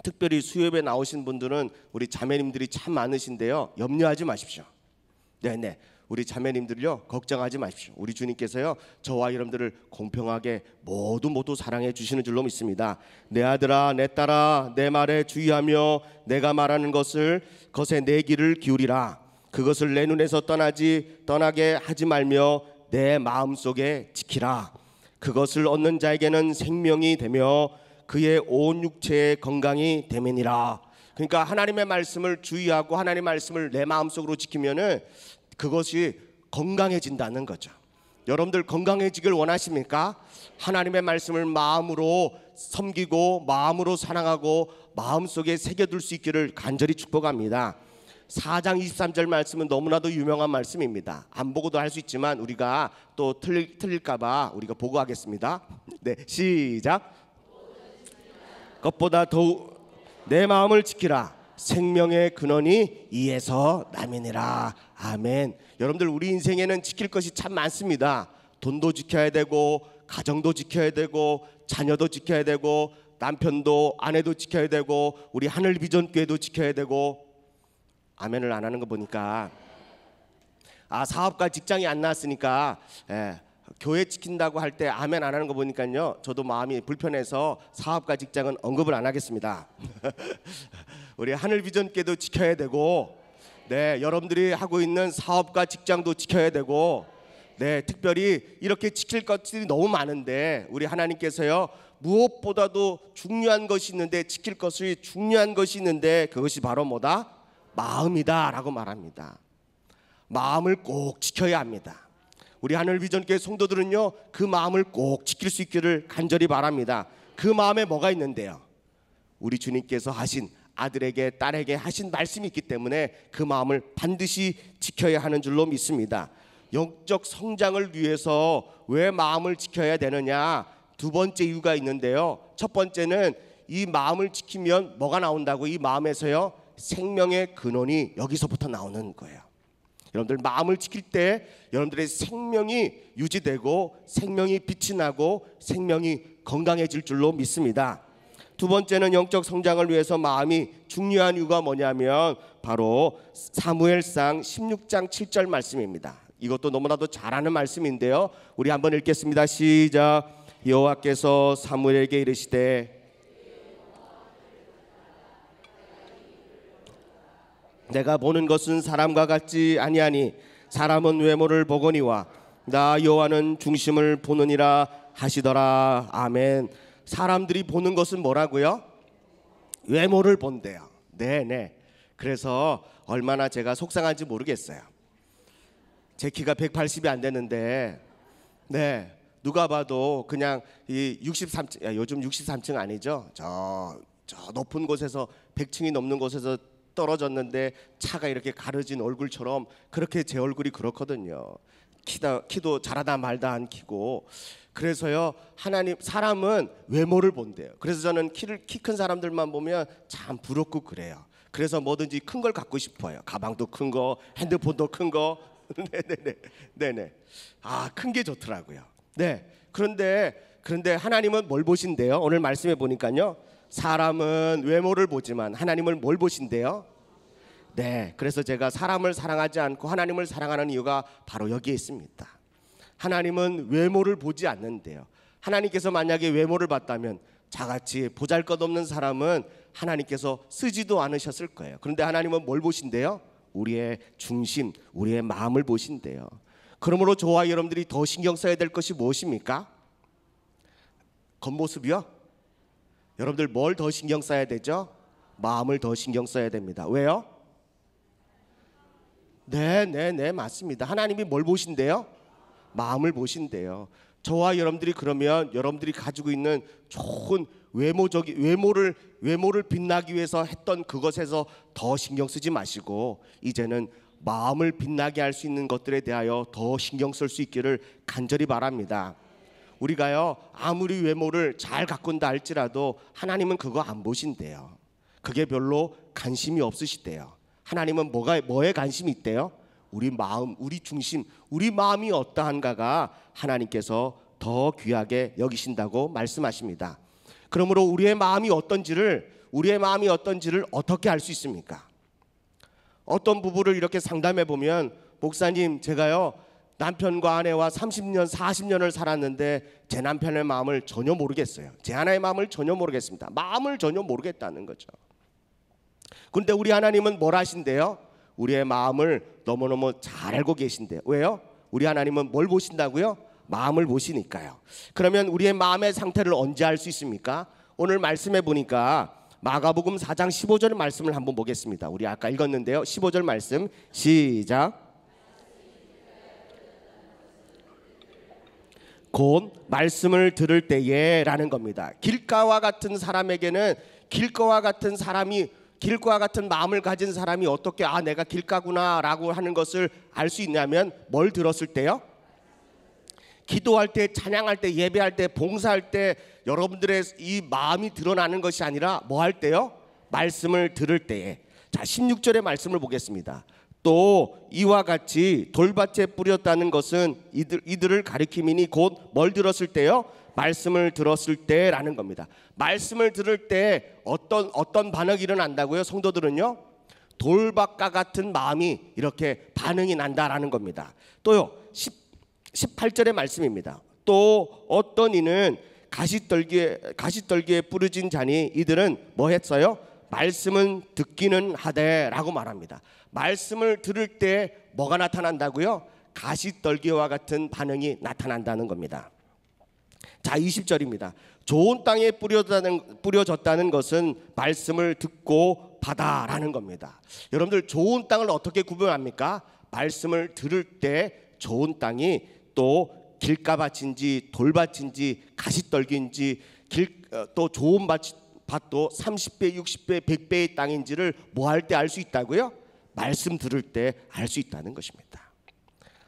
특별히 수요예배 나오신 분들은 우리 자매님들이 참 많으신데요. 염려하지 마십시오. 네네. 우리 자매님들요 걱정하지 마십시오. 우리 주님께서요 저와 여러분들을 공평하게 모두 사랑해 주시는 줄로 믿습니다. 내 아들아 내 딸아 내 말에 주의하며 내가 말하는 것에 내 귀를 기울이라. 그것을 내 눈에서 떠나게 하지 말며 내 마음속에 지키라. 그것을 얻는 자에게는 생명이 되며 그의 온 육체의 건강이 되매니라. 그러니까 하나님의 말씀을 주의하고 하나님의 말씀을 내 마음속으로 지키면은 그것이 건강해진다는 거죠. 여러분들 건강해지길 원하십니까? 하나님의 말씀을 마음으로 섬기고 마음으로 사랑하고 마음속에 새겨둘 수 있기를 간절히 축복합니다. 4장 23절 말씀은 너무나도 유명한 말씀입니다. 안 보고도 할 수 있지만 우리가 또 틀릴까봐 우리가 보고 하겠습니다. 네, 시작. 것보다 더욱 내 마음을 지키라. 생명의 근원이 이에서 남이니라. 아멘. 여러분들 우리 인생에는 지킬 것이 참 많습니다. 돈도 지켜야 되고 가정도 지켜야 되고 자녀도 지켜야 되고 남편도 아내도 지켜야 되고 우리 하늘비전교회도 지켜야 되고. 아멘을 안 하는 거 보니까 사업과 직장이 안 나왔으니까 교회 지킨다고 할 때 아멘 안 하는 거 보니까요 저도 마음이 불편해서 사업과 직장은 언급을 안 하겠습니다. 우리 하늘비전교회도 지켜야 되고 네 여러분들이 하고 있는 사업과 직장도 지켜야 되고 네 특별히 이렇게 지킬 것들이 너무 많은데 우리 하나님께서요 무엇보다도 중요한 것이 있는데 지킬 것이 중요한 것이 있는데 그것이 바로 뭐다? 마음이다 라고 말합니다. 마음을 꼭 지켜야 합니다. 우리 하늘비전교회 성도들은요 그 마음을 꼭 지킬 수 있기를 간절히 바랍니다. 그 마음에 뭐가 있는데요? 우리 주님께서 하신 아들에게 딸에게 하신 말씀이 있기 때문에 그 마음을 반드시 지켜야 하는 줄로 믿습니다. 영적 성장을 위해서 왜 마음을 지켜야 되느냐? 두 번째 이유가 있는데요. 첫 번째는 이 마음을 지키면 뭐가 나온다고? 이 마음에서요 생명의 근원이 여기서부터 나오는 거예요. 여러분들 마음을 지킬 때 여러분들의 생명이 유지되고 생명이 빛이 나고 생명이 건강해질 줄로 믿습니다. 두 번째는 영적 성장을 위해서 마음이 중요한 이유가 뭐냐면 바로 사무엘상 16장 7절 말씀입니다. 이것도 너무나도 잘 아는 말씀인데요, 우리 한번 읽겠습니다. 시작. 여호와께서 사무엘에게 이르시되 내가 보는 것은 사람과 같지 아니하니 사람은 외모를 보거니와 나 여호와는 중심을 보느니라 하시더라. 아멘. 사람들이 보는 것은 뭐라고요? 외모를 본대요. 네네. 그래서 얼마나 제가 속상한지 모르겠어요. 제 키가 180이 안 되는데, 네, 누가 봐도 그냥 이 63층, 요즘 63층 아니죠? 저 높은 곳에서 100층이 넘는 곳에서 떨어졌는데 차가 이렇게 가려진 얼굴처럼 그렇게 제 얼굴이 그렇거든요. 키도 자라다 말다 한 키고. 그래서요, 하나님, 사람은 외모를 본대요. 그래서 저는 키 큰 사람들만 보면 참 부럽고 그래요. 그래서 뭐든지 큰 걸 갖고 싶어요. 가방도 큰 거, 핸드폰도 큰 거. 네네. 아, 큰 게 좋더라고요. 네. 그런데 하나님은 뭘 보신대요? 오늘 말씀해 보니까요, 사람은 외모를 보지만 하나님을 뭘 보신대요? 네. 그래서 제가 사람을 사랑하지 않고 하나님을 사랑하는 이유가 바로 여기에 있습니다. 하나님은 외모를 보지 않는데요. 하나님께서 만약에 외모를 봤다면 자같이 보잘것없는 사람은 하나님께서 쓰지도 않으셨을 거예요. 그런데 하나님은 뭘 보신대요? 우리의 중심, 우리의 마음을 보신대요. 그러므로 저와 여러분들이 더 신경 써야 될 것이 무엇입니까? 겉모습이요? 여러분들 뭘 더 신경 써야 되죠? 마음을 더 신경 써야 됩니다. 왜요? 네, 맞습니다. 하나님이 뭘 보신대요? 마음을 보신대요. 저와 여러분들이 그러면 여러분들이 가지고 있는 좋은 외모를 빛나기 위해서 했던 그것에서 더 신경 쓰지 마시고 이제는 마음을 빛나게 할 수 있는 것들에 대하여 더 신경 쓸 수 있기를 간절히 바랍니다. 우리가요, 아무리 외모를 잘 가꾼다 할지라도 하나님은 그거 안 보신대요. 그게 별로 관심이 없으시대요. 하나님은 뭐에 관심이 있대요? 우리 마음, 우리 중심, 우리 마음이 어떠한가가 하나님께서 더 귀하게 여기신다고 말씀하십니다. 그러므로 우리의 마음이 어떤지를 어떻게 알 수 있습니까? 어떤 부부를 이렇게 상담해 보면, 목사님, 제가요 남편과 아내와 30년, 40년을 살았는데 제 남편의 마음을 전혀 모르겠어요. 제 아내의 마음을 전혀 모르겠습니다. 마음을 전혀 모르겠다는 거죠. 그런데 우리 하나님은 뭘 하신대요? 우리의 마음을 너무너무 잘 알고 계신대요. 왜요? 우리 하나님은 뭘 보신다고요? 마음을 보시니까요. 그러면 우리의 마음의 상태를 언제 알 수 있습니까? 오늘 말씀해 보니까 마가복음 4장 15절 말씀을 한번 보겠습니다. 우리 아까 읽었는데요, 15절 말씀 시작. 곧 말씀을 들을 때에 라는 겁니다. 길가와 같은 사람에게는 길가와 같은 마음을 가진 사람이 어떻게 내가 길가구나 라고 하는 것을 알 수 있냐면 뭘 들었을 때요? 기도할 때, 찬양할 때, 예배할 때, 봉사할 때 여러분들의 이 마음이 드러나는 것이 아니라 뭐 할 때요? 말씀을 들을 때에. 자, 16절의 말씀을 보겠습니다. 또 이와 같이 돌밭에 뿌렸다는 것은 이들을 가리킴이니 곧 뭘 들었을 때요? 말씀을 들었을 때라는 겁니다. 말씀을 들을 때 어떤 반응이 일어난다고요? 성도들은요, 돌밭과 같은 마음이 이렇게 반응이 난다라는 겁니다. 또요, 18절의 말씀입니다. 또 어떤 이는 가시떨기에 부러진 자니 이들은 뭐 했어요? 말씀은 듣기는 하되라고 말합니다. 말씀을 들을 때 뭐가 나타난다고요? 가시떨기와 같은 반응이 나타난다는 겁니다. 자, 20절입니다. 좋은 땅에 뿌려졌다는 것은 말씀을 듣고 받아라는 겁니다. 여러분들 좋은 땅을 어떻게 구분합니까? 말씀을 들을 때 좋은 땅이 또 길가밭인지 돌밭인지 가시떨기인지 또 좋은 밭도 30배, 60배, 100배의 땅인지를 뭐 할 때 알 수 있다고요? 말씀 들을 때 알 수 있다는 것입니다.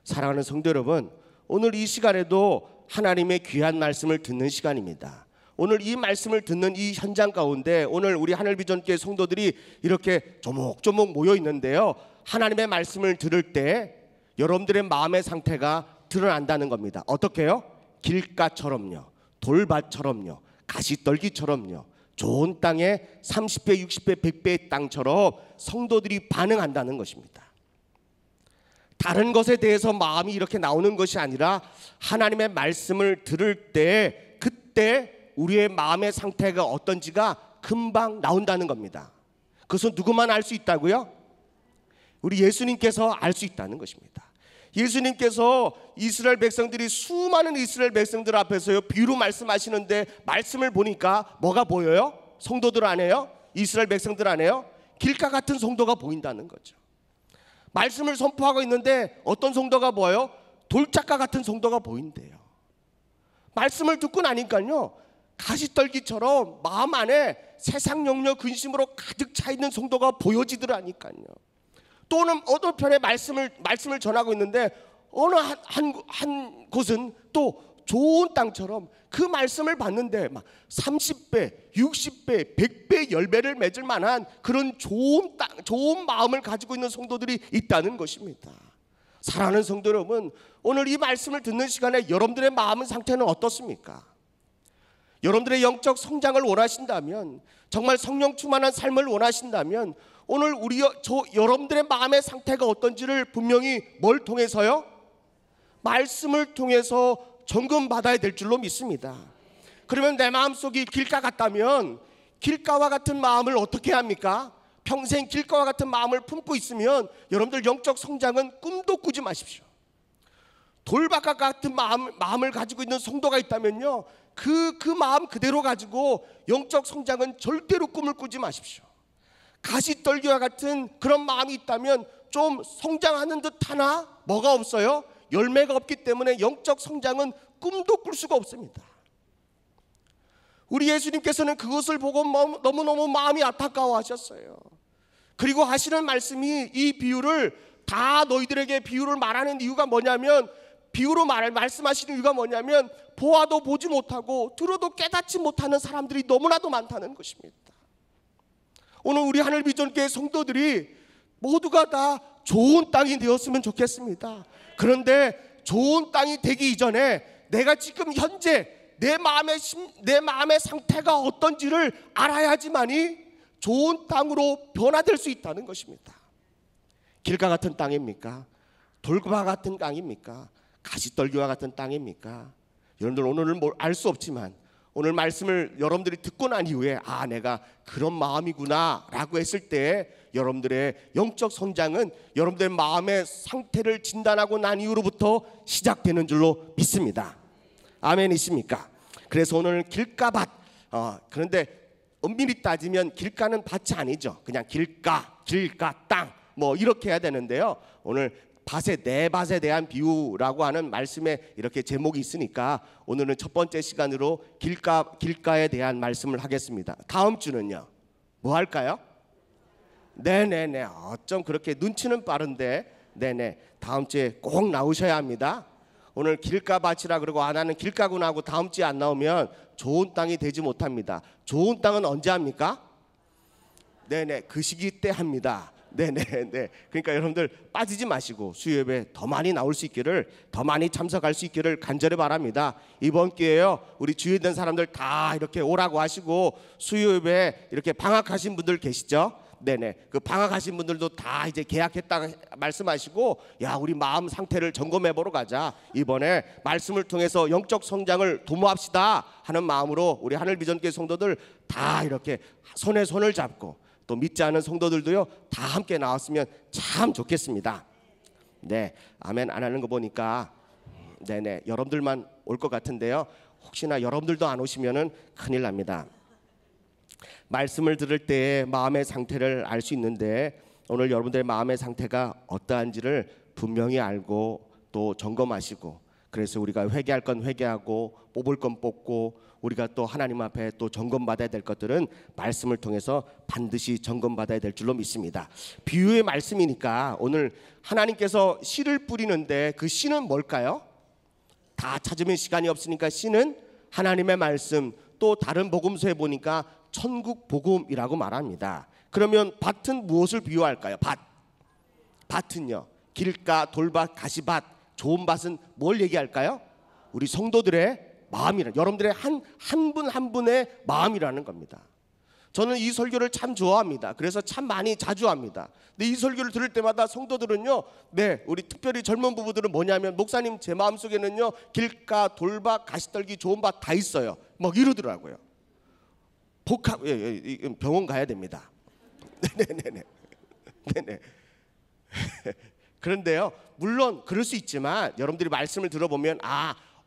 사랑하는 성도 여러분, 오늘 이 시간에도 하나님의 귀한 말씀을 듣는 시간입니다. 오늘 이 말씀을 듣는 이 현장 가운데 오늘 우리 하늘비전교회 성도들이 이렇게 조목조목 모여 있는데요, 하나님의 말씀을 들을 때 여러분들의 마음의 상태가 드러난다는 겁니다. 어떻게요? 길가처럼요, 돌밭처럼요, 가시떨기처럼요, 좋은 땅에 30배, 60배, 100배의 땅처럼 성도들이 반응한다는 것입니다. 다른 것에 대해서 마음이 이렇게 나오는 것이 아니라 하나님의 말씀을 들을 때 그때 우리의 마음의 상태가 어떤지가 금방 나온다는 겁니다. 그것은 누구만 알 수 있다고요? 우리 예수님께서 알 수 있다는 것입니다. 예수님께서 이스라엘 백성들이 수많은 이스라엘 백성들 앞에서요 비유로 말씀하시는데 말씀을 보니까 뭐가 보여요? 성도들 안에요? 이스라엘 백성들 안에요? 길가 같은 성도가 보인다는 거죠. 말씀을 선포하고 있는데 어떤 성도가 보여요? 돌짝과 같은 성도가 보인대요. 말씀을 듣고 나니까요 가시떨기처럼 마음 안에 세상 영역 근심으로 가득 차 있는 성도가 보여지더라니까요. 또는 어느 편에 말씀을 전하고 있는데 어느 한 곳은 또 좋은 땅처럼 그 말씀을 받는데 막 30배, 60배, 100배, 10배를 맺을 만한 그런 좋은 땅, 좋은 마음을 가지고 있는 성도들이 있다는 것입니다. 사랑하는 성도 여러분, 오늘 이 말씀을 듣는 시간에 여러분들의 마음 상태는 어떻습니까? 여러분들의 영적 성장을 원하신다면, 정말 성령 충만한 삶을 원하신다면 오늘 여러분들의 마음의 상태가 어떤지를 분명히 뭘 통해서요? 말씀을 통해서 점검받아야 될 줄로 믿습니다. 그러면 내 마음속이 길가 같다면 길가와 같은 마음을 어떻게 합니까? 평생 길가와 같은 마음을 품고 있으면 여러분들 영적 성장은 꿈도 꾸지 마십시오. 돌바깥 같은 마음을 가지고 있는 성도가 있다면요 그 마음 그대로 가지고 영적 성장은 절대로 꿈을 꾸지 마십시오. 가시떨기와 같은 그런 마음이 있다면 좀 성장하는 듯 하나 뭐가 없어요? 열매가 없기 때문에 영적 성장은 꿈도 꿀 수가 없습니다. 우리 예수님께서는 그것을 보고 너무너무 마음이 안타까워하셨어요. 그리고 하시는 말씀이 이 비유를 다 너희들에게 비유를 말하는 이유가 뭐냐면 말씀하시는 이유가 뭐냐면 보아도 보지 못하고 들어도 깨닫지 못하는 사람들이 너무나도 많다는 것입니다. 오늘 우리 하늘비전교회 성도들이 모두가 다 좋은 땅이 되었으면 좋겠습니다. 그런데 좋은 땅이 되기 이전에 내가 지금 현재 내 마음의 상태가 어떤지를 알아야지만이 좋은 땅으로 변화될 수 있다는 것입니다. 길가 같은 땅입니까? 돌과 같은 땅입니까? 가시떨기와 같은 땅입니까? 여러분들 오늘은 알 수 없지만 오늘 말씀을 여러분들이 듣고 난 이후에 내가 그런 마음이구나 라고 했을 때 여러분들의 영적 성장은 여러분들의 마음의 상태를 진단하고 난 이후로부터 시작되는 줄로 믿습니다. 아멘이십니까? 그래서 오늘 길가밭 그런데 엄밀히 따지면 길가는 밭이 아니죠. 그냥 길가 땅 뭐 이렇게 해야 되는데요. 오늘 내 밭에 대한 비유라고 하는 말씀에 이렇게 제목이 있으니까 오늘은 첫 번째 시간으로 길가에 대한 말씀을 하겠습니다. 다음 주는요 뭐 할까요? 네네네 어쩜 그렇게 눈치는 빠른데 네네 다음 주에 꼭 나오셔야 합니다. 오늘 길가밭이라 그러고 나는 길가구나 하고 다음 주에 안 나오면 좋은 땅이 되지 못합니다. 좋은 땅은 언제 합니까? 네네 그 시기 때 합니다. 네네. 그러니까 여러분들 빠지지 마시고 수요예배 더 많이 나올 수 있기를, 더 많이 참석할 수 있기를 간절히 바랍니다. 이번 기회에요 우리 주위에 사람들 다 이렇게 오라고 하시고 수요예배 이렇게 방학하신 분들 계시죠? 네네. 그 방학하신 분들도 다 이제 계약했다 말씀하시고 우리 마음 상태를 점검해 보러 가자. 이번에 말씀을 통해서 영적 성장을 도모합시다 하는 마음으로 우리 하늘비전교회 성도들 다 이렇게 손에 손을 잡고 또 믿지 않은 성도들도요 다 함께 나왔으면 참 좋겠습니다. 네, 아멘 안 하는 거 보니까 네네 여러분들만 올 것 같은데요. 혹시나 여러분들도 안 오시면은 큰일 납니다. 말씀을 들을 때 마음의 상태를 알 수 있는데 오늘 여러분들의 마음의 상태가 어떠한지를 분명히 알고 또 점검하시고, 그래서 우리가 회개할 건 회개하고 뽑을 건 뽑고 우리가 또 하나님 앞에 또 점검받아야 될 것들은 말씀을 통해서 반드시 점검받아야 될 줄로 믿습니다. 비유의 말씀이니까 오늘 하나님께서 씨를 뿌리는데 그 씨는 뭘까요? 다 찾으면 시간이 없으니까 씨는 하나님의 말씀, 또 다른 복음서에 보니까 천국 복음이라고 말합니다. 그러면 밭은 무엇을 비유할까요? 밭은요 길가, 돌밭, 가시밭, 좋은 밭은 뭘 얘기할까요? 우리 성도들의 마음이라, 여러분들의 한 분 한 분의 마음이라는 겁니다. 저는 이 설교를 참 좋아합니다. 그래서 참 많이 자주 합니다. 근데 이 설교를 들을 때마다 성도들은요, 네, 우리 특별히 젊은 부부들은 뭐냐면, 목사님 제 마음속에는요 길가, 돌밭, 가시떨기, 좋은 밭 다 있어요, 막 이러더라고요. 복합, 병원 가야 됩니다. 네네네. 네네. 그런데요, 물론 그럴 수 있지만 여러분들이 말씀을 들어보면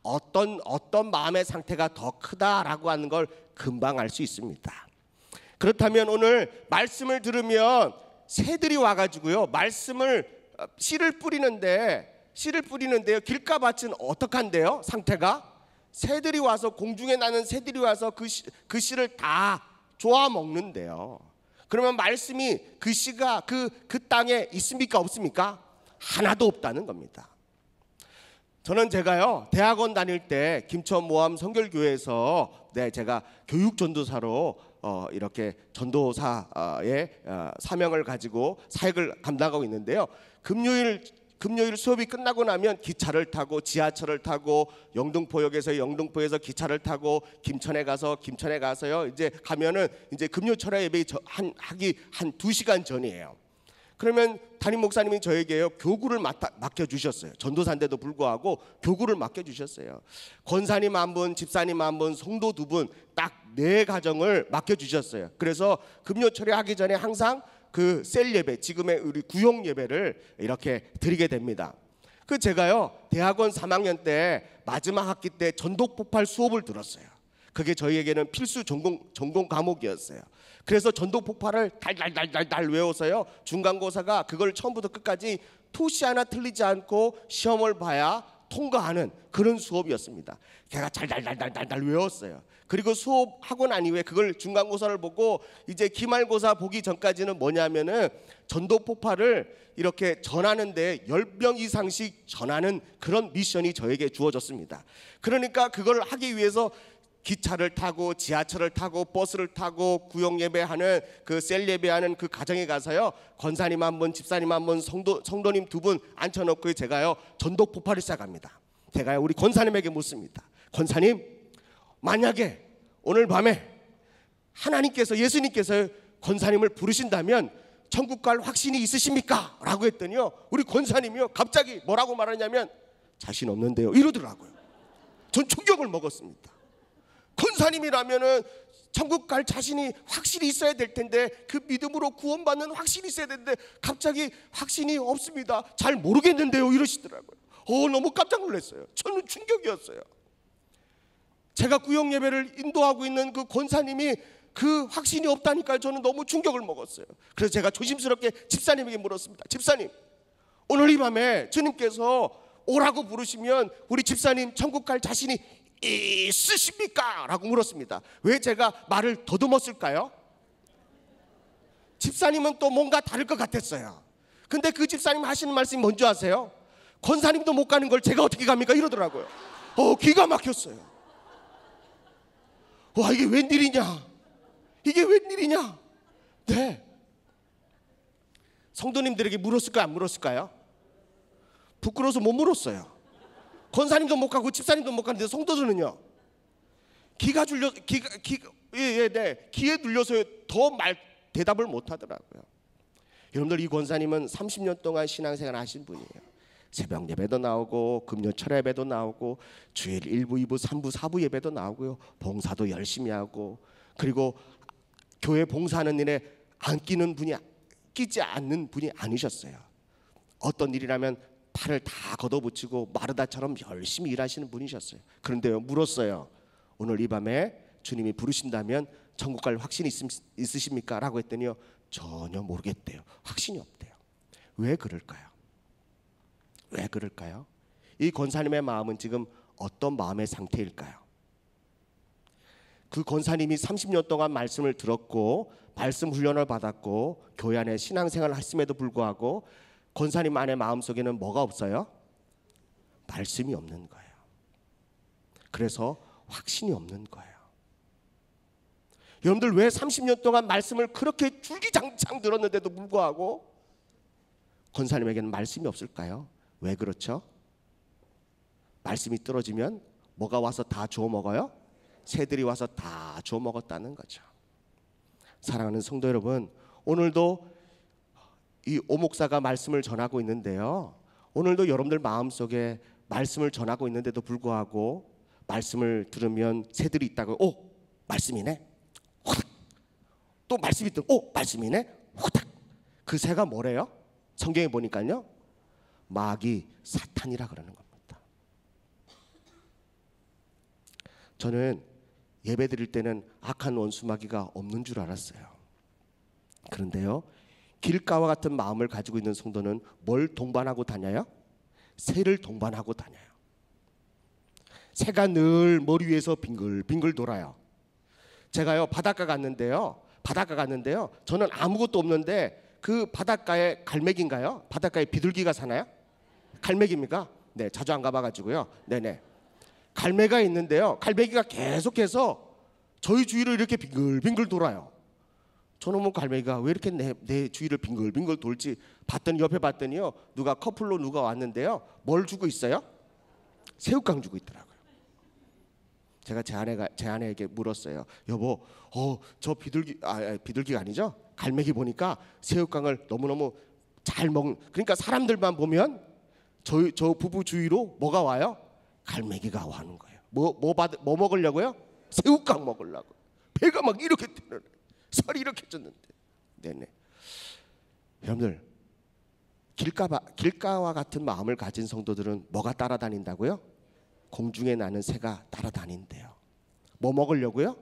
어떤 마음의 상태가 더 크다라고 하는 걸 금방 알 수 있습니다. 그렇다면 오늘 말씀을 들으면 새들이 와가지고요, 씨를 뿌리는데요, 길가밭은 어떡한데요? 상태가 새들이 와서, 공중에 나는 새들이 와서 그 씨를 다 쪼아 먹는데요. 그러면 말씀이 그 씨가 그 땅에 있습니까, 없습니까? 하나도 없다는 겁니다. 저는 제가요 대학원 다닐 때 김천 모함 성결교회에서 제가 교육 전도사로 이렇게 전도사의 사명을 가지고 사역을 감당하고 있는데요. 금요일 수업이 끝나고 나면 기차를 타고, 지하철을 타고, 영등포에서 기차를 타고 김천에 가서요 이제 가면은 이제 금요 철야 예배 하기 한 2시간 전이에요. 그러면 담임 목사님이 저에게요 교구를 맡겨 주셨어요. 전도사인데도 불구하고 교구를 맡겨 주셨어요. 권사님 1분, 집사님 1분, 성도 2분, 딱 4가정을 맡겨 주셨어요. 그래서 금요 철야 하기 전에 항상 그 셀 예배, 지금의 우리 구역 예배를 이렇게 드리게 됩니다. 그 제가요 대학원 3학년 때 마지막 학기 때 전독 폭발 수업을 들었어요. 그게 저희에게는 필수 전공 과목이었어요. 그래서 전독 폭발을 달달달달달 외워서요, 중간고사가 그걸 처음부터 끝까지 토시 하나 틀리지 않고 시험을 봐야 통과하는 그런 수업이었습니다. 제가 달달달달달 외웠어요. 그리고 수업하고 난 이후에 그걸 중간고사를 보고 이제 기말고사 보기 전까지는 뭐냐면은 전독 폭발을 이렇게 전하는데 10명 이상씩 전하는 그런 미션이 저에게 주어졌습니다. 그러니까 그걸 하기 위해서 기차를 타고, 지하철을 타고, 버스를 타고, 구역 예배하는 그 셀 예배하는 그 가정에 가서요, 권사님 1분, 집사님 1분, 성도님 2분 앉혀놓고 제가요 전독 폭발을 시작합니다. 제가요 우리 권사님에게 묻습니다. 권사님, 만약에 오늘 밤에 하나님께서, 예수님께서 권사님을 부르신다면 천국 갈 확신이 있으십니까? 라고 했더니요, 우리 권사님이요 갑자기 뭐라고 말하냐면 자신 없는데요 이러더라고요. 전 충격을 먹었습니다. 권사님이라면은 천국 갈 자신이 확실히 있어야 될 텐데, 그 믿음으로 구원받는 확신이 있어야 되는데 갑자기 확신이 없습니다, 잘 모르겠는데요 이러시더라고요. 너무 깜짝 놀랐어요. 저는 충격이었어요. 제가 구역 예배를 인도하고 있는 그 권사님이 그 확신이 없다니까요. 저는 너무 충격을 먹었어요. 그래서 제가 조심스럽게 집사님에게 물었습니다. 집사님, 오늘 이 밤에 주님께서 오라고 부르시면 우리 집사님 천국 갈 자신이 있으십니까? 라고 물었습니다. 왜 제가 말을 더듬었을까요? 집사님은 또 뭔가 다를 것 같았어요. 근데 그 집사님 하시는 말씀이 뭔지 아세요? 권사님도 못 가는 걸 제가 어떻게 갑니까? 이러더라고요. 기가 막혔어요. 와, 이게 웬일이냐? 이게 웬일이냐? 네. 성도님들에게 물었을까요? 안 물었을까요? 부끄러워서 못 물었어요. 권사님도 못 가고 집사님도 못 가는데 성도들은요, 기에 눌려서 더 대답을 못 하더라고요. 여러분들, 이 권사님은 30년 동안 신앙생활 하신 분이에요. 새벽 예배도 나오고, 금요 철야 예배도 나오고, 주일 1부, 2부, 3부, 4부 예배도 나오고요, 봉사도 열심히 하고, 그리고 교회 봉사하는 일에 끼지 않는 분이 아니셨어요. 어떤 일이라면 팔을 다 걷어붙이고 마르다처럼 열심히 일하시는 분이셨어요. 그런데요, 물었어요. 오늘 이 밤에 주님이 부르신다면 천국 갈 확신이 있으십니까? 라고 했더니요, 전혀 모르겠대요. 확신이 없대요. 왜 그럴까요? 왜 그럴까요? 이 권사님의 마음은 지금 어떤 마음의 상태일까요? 그 권사님이 30년 동안 말씀을 들었고, 말씀 훈련을 받았고, 교회 안에 신앙생활을 했음에도 불구하고 권사님 안의 마음속에는 뭐가 없어요? 말씀이 없는 거예요. 그래서 확신이 없는 거예요. 여러분들, 왜 30년 동안 말씀을 그렇게 줄기장창 들었는데도 불구하고 권사님에게는 말씀이 없을까요? 왜 그렇죠? 말씀이 떨어지면 뭐가 와서 다 주워 먹어요? 새들이 와서 다 주워 먹었다는 거죠. 사랑하는 성도 여러분, 오늘도 이 오목사가 말씀을 전하고 있는데요, 오늘도 여러분들 마음속에 말씀을 전하고 있는데도 불구하고 말씀을 들으면 새들이 있다고, 오 말씀이네, 후닥. 또 말씀이 있더, 오 말씀이네, 후닥. 그 새가 뭐래요? 성경에 보니까요, 마귀 사탄이라 그러는 겁니다. 저는 예배 드릴 때는 악한 원수 마귀가 없는 줄 알았어요. 그런데요, 길가와 같은 마음을 가지고 있는 성도는 뭘 동반하고 다녀요? 새를 동반하고 다녀요. 새가 늘 머리 위에서 빙글빙글 돌아요. 제가요 바닷가 갔는데요, 저는 아무것도 없는데 그 바닷가에 갈매기인가요? 바닷가에 비둘기가 사나요? 갈매기입니까? 네, 자주 안 가봐가지고요. 네네. 갈매기가 있는데요, 갈매기가 계속해서 저희 주위를 이렇게 빙글빙글 돌아요. 저는 뭐 갈매기가 왜 이렇게 내 주위를 빙글빙글 돌지 봤더니, 옆에 봤더니요, 누가 커플로 누가 왔는데요, 뭘 주고 있어요? 새우깡 주고 있더라고요. 제가 제 아내에게 물었어요. 여보, 저 비둘기가 아니죠? 갈매기 보니까 새우깡을 너무너무 잘 먹는, 그러니까 사람들만 보면 저 부부 주위로 뭐가 와요? 갈매기가 와는 거예요. 뭐 먹으려고요? 새우깡 먹으려고. 배가 막 이렇게 뜨는, 살이 이렇게 쪘는데. 네네. 여러분들, 길가와 같은 마음을 가진 성도들은 뭐가 따라다닌다고요? 공중에 나는 새가 따라다닌대요. 뭐 먹으려고요?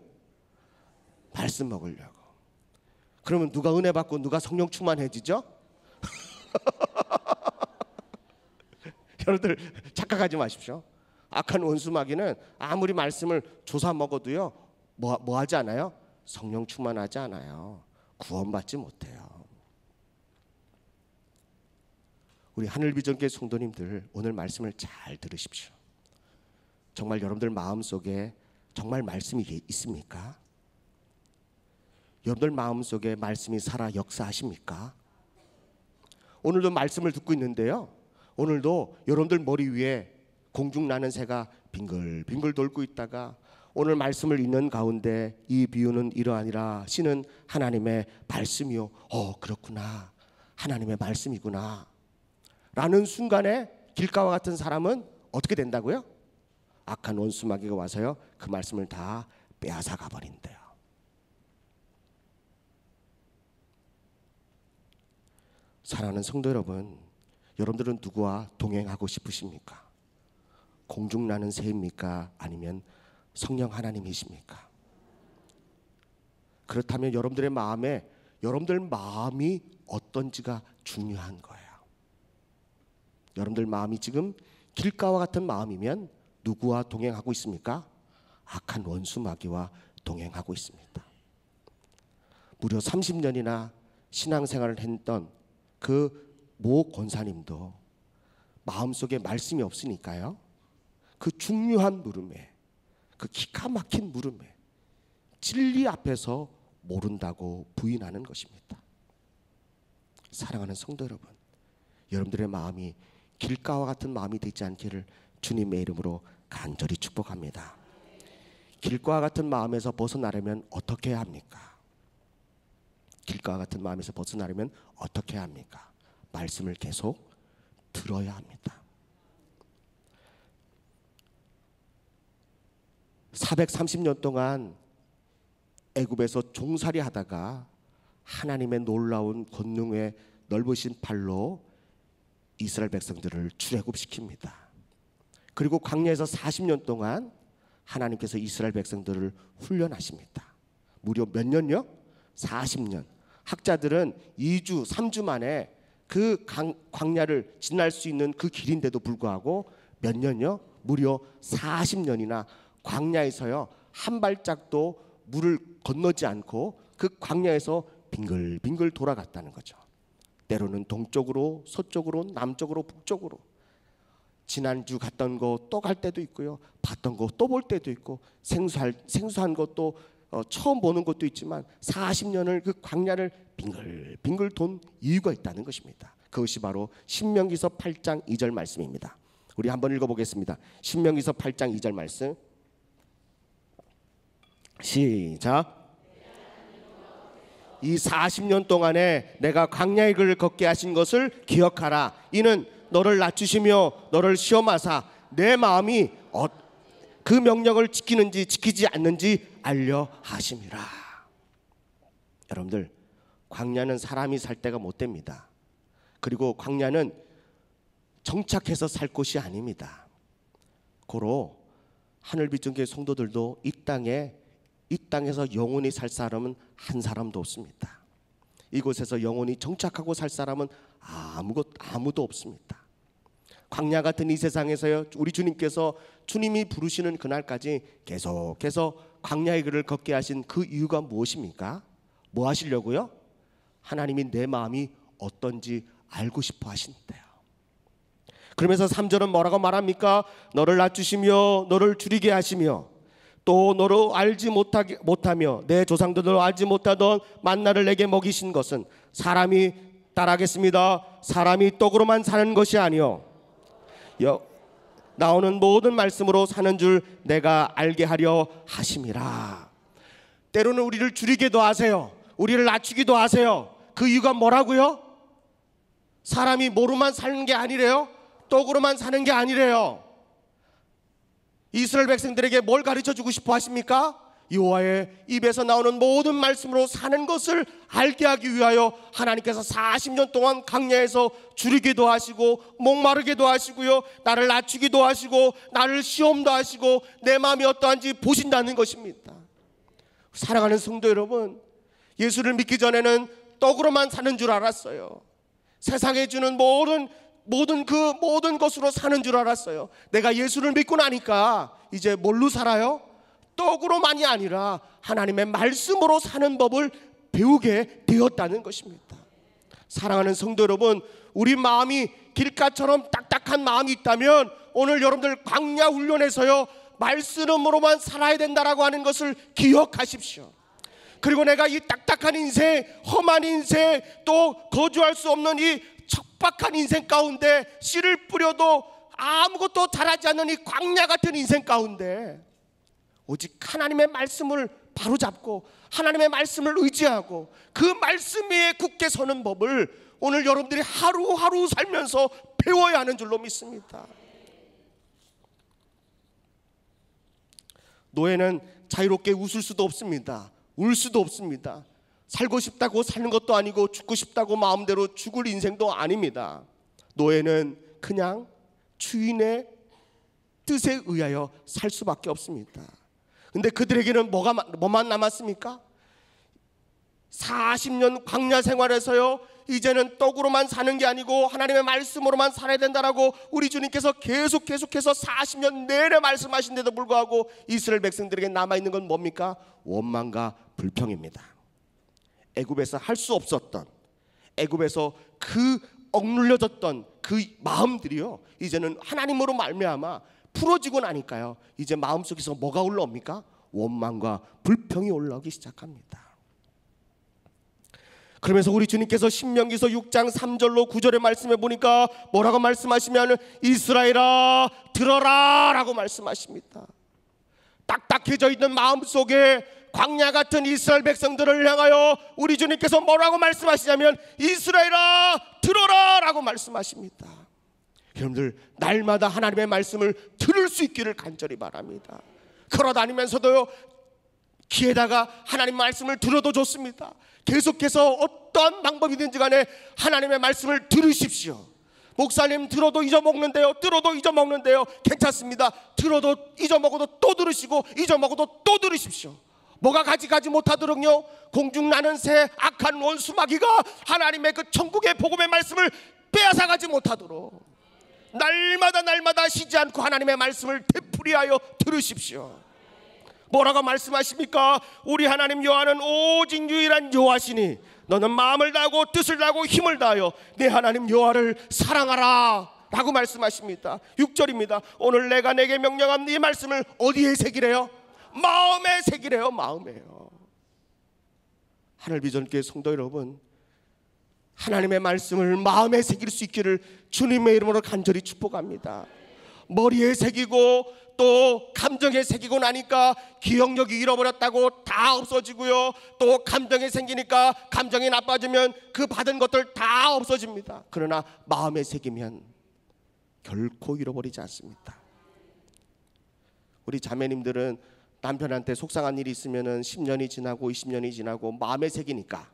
말씀 먹으려고. 그러면 누가 은혜 받고 누가 성령 충만해지죠? 여러분들 착각하지 마십시오. 악한 원수 마귀는 아무리 말씀을 조사 먹어도요, 뭐 하지 않아요? 성령 충만하지 않아요. 구원받지 못해요. 우리 하늘비전교회 성도님들, 오늘 말씀을 잘 들으십시오. 정말 여러분들 마음속에 정말 말씀이 있습니까? 여러분들 마음속에 말씀이 살아 역사하십니까? 오늘도 말씀을 듣고 있는데요, 오늘도 여러분들 머리 위에 공중 나는 새가 빙글빙글 돌고 있다가, 오늘 말씀을 읽는 가운데 이 비유는 이러하니라, 신은 하나님의 말씀이요, 그렇구나, 하나님의 말씀이구나 라는 순간에 길가와 같은 사람은 어떻게 된다고요? 악한 원수 마귀가 와서요, 그 말씀을 다 빼앗아 가버린대요. 사랑하는 성도 여러분, 여러분들은 누구와 동행하고 싶으십니까? 공중 나는 새입니까? 아니면 성령 하나님이십니까? 그렇다면 여러분들의 마음에, 여러분들 마음이 어떤지가 중요한 거예요. 여러분들 마음이 지금 길가와 같은 마음이면 누구와 동행하고 있습니까? 악한 원수 마귀와 동행하고 있습니다. 무려 30년이나 신앙생활을 했던 그 모 권사님도 마음속에 말씀이 없으니까요, 그 중요한 물음에, 그 기가 막힌 물음에 진리 앞에서 모른다고 부인하는 것입니다. 사랑하는 성도 여러분, 여러분들의 마음이 길가와 같은 마음이 되지 않기를 주님의 이름으로 간절히 축복합니다. 길가와 같은 마음에서 벗어나려면 어떻게 해야 합니까? 길가와 같은 마음에서 벗어나려면 어떻게 해야 합니까? 말씀을 계속 들어야 합니다. 430년 동안 애굽에서 종살이 하다가 하나님의 놀라운 권능의 넓으신 팔로 이스라엘 백성들을 출애굽시킵니다. 그리고 광야에서 40년 동안 하나님께서 이스라엘 백성들을 훈련하십니다. 무려 몇 년요? 40년. 학자들은 2주, 3주 만에 그 광야를 지날 수 있는 그 길인데도 불구하고 몇 년요? 무려 40년이나 광야에서요, 한 발짝도 물을 건너지 않고 그 광야에서 빙글빙글 돌아갔다는 거죠. 때로는 동쪽으로, 서쪽으로, 남쪽으로, 북쪽으로. 지난주 갔던 거 또 갈 때도 있고요, 봤던 거 또 볼 때도 있고, 생소한 것도 처음 보는 것도 있지만 40년을 그 광야를 빙글빙글 돈 이유가 있다는 것입니다. 그것이 바로 신명기서 8장 2절 말씀입니다. 우리 한번 읽어보겠습니다. 신명기서 8장 2절 말씀 시작. 이 40년 동안에 내가 광야의 길을 걷게 하신 것을 기억하라. 이는 너를 낮추시며 너를 시험하사 내 마음이 그 명령을 지키는지 지키지 않는지 알려 하심이라. 여러분들, 광야는 사람이 살 데가 못 됩니다. 그리고 광야는 정착해서 살 곳이 아닙니다. 고로 하늘빛중교회 성도들도 이 땅에서 영원히 살 사람은 한 사람도 없습니다. 이곳에서 영원히 정착하고 살 사람은 아무도 없습니다. 광야 같은 이 세상에서요, 우리 주님께서 주님이 부르시는 그날까지 계속해서 광야의 길을 걷게 하신 그 이유가 무엇입니까? 뭐 하시려고요? 하나님이 내 마음이 어떤지 알고 싶어 하신대요. 그러면서 3절은 뭐라고 말합니까? 너를 낮추시며 너를 줄이게 하시며 또 너로 알지 못하며 내 조상들도 알지 못하던 만나를 내게 먹이신 것은 사람이, 따라하겠습니다, 사람이 떡으로만 사는 것이 아니요 나오는 모든 말씀으로 사는 줄 내가 알게 하려 하심이라. 때로는 우리를 줄이기도 하세요. 우리를 낮추기도 하세요. 그 이유가 뭐라고요? 사람이 뭐로만 사는 게 아니래요. 떡으로만 사는 게 아니래요. 이스라엘 백성들에게 뭘 가르쳐주고 싶어 하십니까? 여호와의 입에서 나오는 모든 말씀으로 사는 것을 알게 하기 위하여 하나님께서 40년 동안 광야에서 줄이기도 하시고 목마르기도 하시고요, 나를 낮추기도 하시고 나를 시험도 하시고 내 마음이 어떠한지 보신다는 것입니다. 사랑하는 성도 여러분, 예수를 믿기 전에는 떡으로만 사는 줄 알았어요. 세상에 주는 모든 것으로 사는 줄 알았어요. 내가 예수를 믿고 나니까 이제 뭘로 살아요? 떡으로만이 아니라 하나님의 말씀으로 사는 법을 배우게 되었다는 것입니다. 사랑하는 성도 여러분, 우리 마음이 길가처럼 딱딱한 마음이 있다면 오늘 여러분들 광야 훈련에서요, 말씀으로만 살아야 된다라고 하는 것을 기억하십시오. 그리고 내가 이 딱딱한 인생, 험한 인생, 또 거주할 수 없는 이 척박한 인생 가운데 씨를 뿌려도 아무것도 자라지 않는 이 광야 같은 인생 가운데 오직 하나님의 말씀을 바로잡고 하나님의 말씀을 의지하고 그 말씀 위에 굳게 서는 법을 오늘 여러분들이 하루하루 살면서 배워야 하는 줄로 믿습니다. 노예는 자유롭게 웃을 수도 없습니다. 울 수도 없습니다. 살고 싶다고 사는 것도 아니고 죽고 싶다고 마음대로 죽을 인생도 아닙니다. 노예는 그냥 주인의 뜻에 의하여 살 수밖에 없습니다. 근데 그들에게는 뭐만 남았습니까? 40년 광야 생활에서요, 이제는 떡으로만 사는 게 아니고 하나님의 말씀으로만 살아야 된다라고 우리 주님께서 계속해서 40년 내내 말씀하신데도 불구하고 이스라엘 백성들에게 남아있는 건 뭡니까? 원망과 불평입니다. 애굽에서 할 수 없었던, 애굽에서 그 억눌려졌던 그 마음들이요, 이제는 하나님으로 말미암아 풀어지고 나니까요, 이제 마음속에서 뭐가 올라옵니까? 원망과 불평이 올라오기 시작합니다. 그러면서 우리 주님께서 신명기서 6장 3절로 9절에 말씀해 보니까 뭐라고 말씀하시면 이스라엘아 들어라 라고 말씀하십니다. 딱딱해져 있는 마음속에 광야 같은 이스라엘 백성들을 향하여 우리 주님께서 뭐라고 말씀하시냐면 이스라엘아 들어라 라고 말씀하십니다. 여러분들, 날마다 하나님의 말씀을 들을 수 있기를 간절히 바랍니다. 걸어다니면서도요, 귀에다가 하나님 말씀을 들어도 좋습니다. 계속해서 어떤 방법이든지 간에 하나님의 말씀을 들으십시오. 목사님 들어도 잊어먹는데요, 들어도 잊어먹는데요, 괜찮습니다. 들어도 잊어먹어도 또 들으시고 잊어먹어도 또 들으십시오. 뭐가 가지 못하도록요, 공중나는 새 악한 원수마귀가 하나님의 그 천국의 복음의 말씀을 빼앗아가지 못하도록 날마다 쉬지 않고 하나님의 말씀을 되풀이하여 들으십시오. 뭐라고 말씀하십니까? 우리 하나님 여호와는 오직 유일한 여호와시니 너는 마음을 다하고 뜻을 다하고 힘을 다하여 내 하나님 여호와를 사랑하라 라고 말씀하십니다. 6절입니다. 오늘 내가 내게 명령한 이 말씀을 어디에 새기래요? 마음에 새기래요. 마음에요. 하늘비전교회 성도 여러분, 하나님의 말씀을 마음에 새길 수 있기를 주님의 이름으로 간절히 축복합니다. 머리에 새기고 또 감정에 새기고 나니까 기억력이 잃어버렸다고 다 없어지고요. 또 감정에 생기니까 감정이 나빠지면 그 받은 것들 다 없어집니다. 그러나 마음에 새기면 결코 잃어버리지 않습니다. 우리 자매님들은 남편한테 속상한 일이 있으면 10년이 지나고 20년이 지나고 마음에 새기니까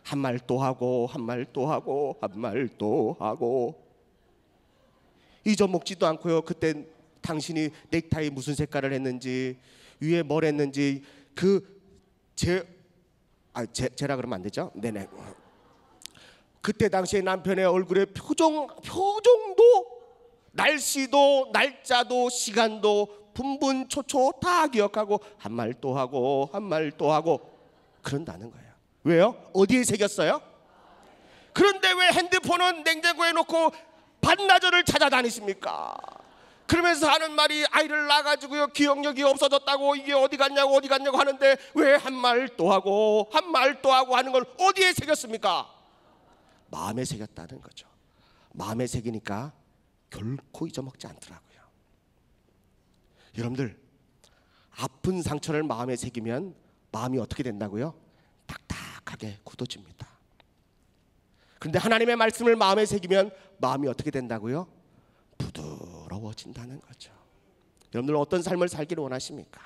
한 말 또 하고 한 말 또 하고 한 말 또 하고 잊어먹지도 않고요. 그때 당신이 넥타이 무슨 색깔을 했는지 위에 뭘 했는지 제라 그러면 안 되죠? 네네. 그때 당시에 남편의 얼굴의 표정도 날씨도 날짜도 시간도 분분초초 다 기억하고 한 말 또 하고 한 말 또 하고 그런다는 거예요. 왜요? 어디에 새겼어요? 그런데 왜 핸드폰은 냉장고에 놓고 반나절을 찾아다니십니까? 그러면서 하는 말이 아이를 낳아가지고요 기억력이 없어졌다고 이게 어디 갔냐고 하는데 왜 한 말 또 하고 한 말 또 하고 하는 걸 어디에 새겼습니까? 마음에 새겼다는 거죠. 마음에 새기니까 결코 잊어먹지 않더라고요. 여러분들 아픈 상처를 마음에 새기면 마음이 어떻게 된다고요? 딱딱하게 굳어집니다. 그런데 하나님의 말씀을 마음에 새기면 마음이 어떻게 된다고요? 부드러워진다는 거죠. 여러분들 어떤 삶을 살기를 원하십니까?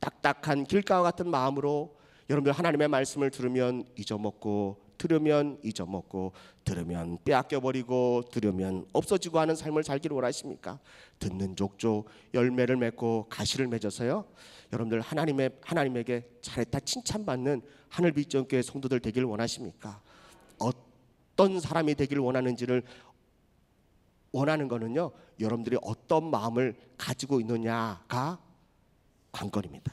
딱딱한 길가와 같은 마음으로 여러분들 하나님의 말씀을 들으면 잊어먹고 들으면 잊어먹고 들으면 빼앗겨버리고 들으면 없어지고 하는 삶을 살기를 원하십니까? 듣는 족족 열매를 맺고 가시를 맺어서요 여러분들 하나님에게 잘했다 칭찬받는 하늘빛정교회 성도들 되기를 원하십니까? 어떤 사람이 되기를 원하는지를 원하는 거는요 여러분들이 어떤 마음을 가지고 있느냐가 관건입니다.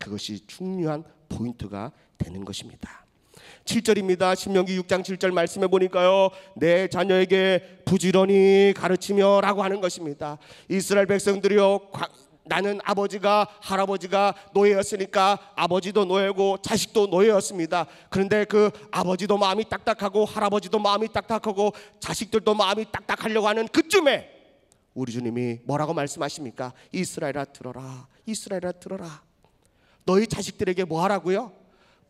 그것이 중요한 포인트가 되는 것입니다. 7절입니다. 신명기 6장 7절 말씀해 보니까요 내 자녀에게 부지런히 가르치며 라고 하는 것입니다. 이스라엘 백성들이요 나는 아버지가 할아버지가 노예였으니까 아버지도 노예고 자식도 노예였습니다. 그런데 그 아버지도 마음이 딱딱하고 할아버지도 마음이 딱딱하고 자식들도 마음이 딱딱하려고 하는 그쯤에 우리 주님이 뭐라고 말씀하십니까? 이스라엘아 들어라. 이스라엘아 들어라. 너희 자식들에게 뭐 하라고요?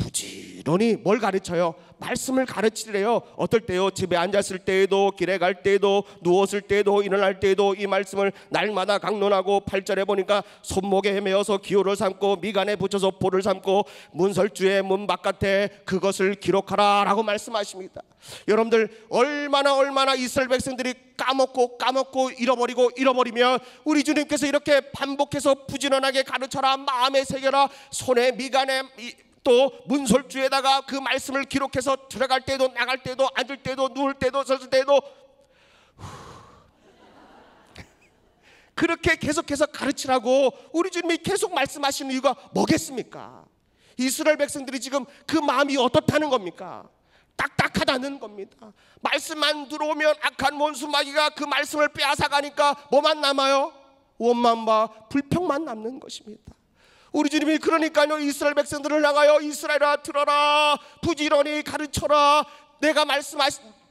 부지런히 뭘 가르쳐요? 말씀을 가르치래요. 어떨 때요? 집에 앉았을 때에도 길에 갈 때에도 누웠을 때에도 일어날 때에도 이 말씀을 날마다 강론하고 8절에 보니까 손목에 메어서 기호를 삼고 미간에 붙여서 볼을 삼고 문설주의 문 바깥에 그것을 기록하라 라고 말씀하십니다. 여러분들 얼마나 이스라엘 백성들이 까먹고 잃어버리면 우리 주님께서 이렇게 반복해서 부지런하게 가르쳐라 마음에 새겨라 손에 미간에 또 문설주에다가 그 말씀을 기록해서 들어갈 때도 나갈 때도 앉을 때도 누울 때도 섰을 때도 그렇게 계속해서 가르치라고 우리 주님이 계속 말씀하시는 이유가 뭐겠습니까? 이스라엘 백성들이 지금 그 마음이 어떻다는 겁니까? 딱딱하다는 겁니다. 말씀만 들어오면 악한 원수마귀가 그 말씀을 빼앗아가니까 뭐만 남아요? 원망과 불평만 남는 것입니다. 우리 주님이 그러니까요 이스라엘 백성들을 향하여 이스라엘아 들어라 부지런히 가르쳐라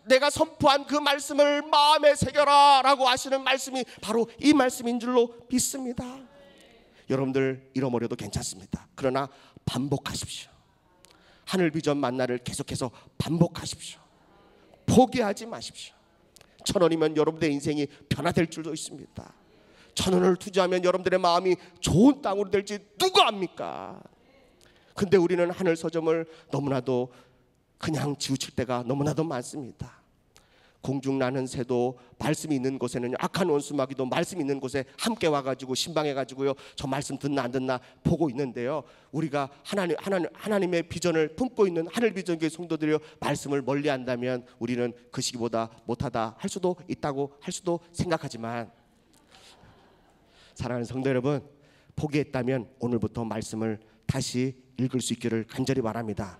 내가 선포한 그 말씀을 마음에 새겨라 라고 하시는 말씀이 바로 이 말씀인 줄로 믿습니다. 여러분들 잃어버려도 괜찮습니다. 그러나 반복하십시오. 하늘비전 만나를 계속해서 반복하십시오. 포기하지 마십시오. 1,000원이면 여러분들의 인생이 변화될 줄도 있습니다. 1,000원을 투자하면 여러분들의 마음이 좋은 땅으로 될지 누가 압니까? 근데 우리는 하늘 서점을 너무나도 그냥 지우칠 때가 너무나도 많습니다. 공중나는 새도 말씀이 있는 곳에는 악한 원수마귀도 말씀 있는 곳에 함께 와가지고 신방해가지고요 저 말씀 듣나 안 듣나 보고 있는데요 우리가 하나님의 비전을 품고 있는 하늘비전교회 성도들이요 말씀을 멀리한다면 우리는 그 시기보다 못하다 할 수도 있다고 할 수도 생각하지만 사랑하는 성도 여러분 포기했다면 오늘부터 말씀을 다시 읽을 수 있기를 간절히 바랍니다.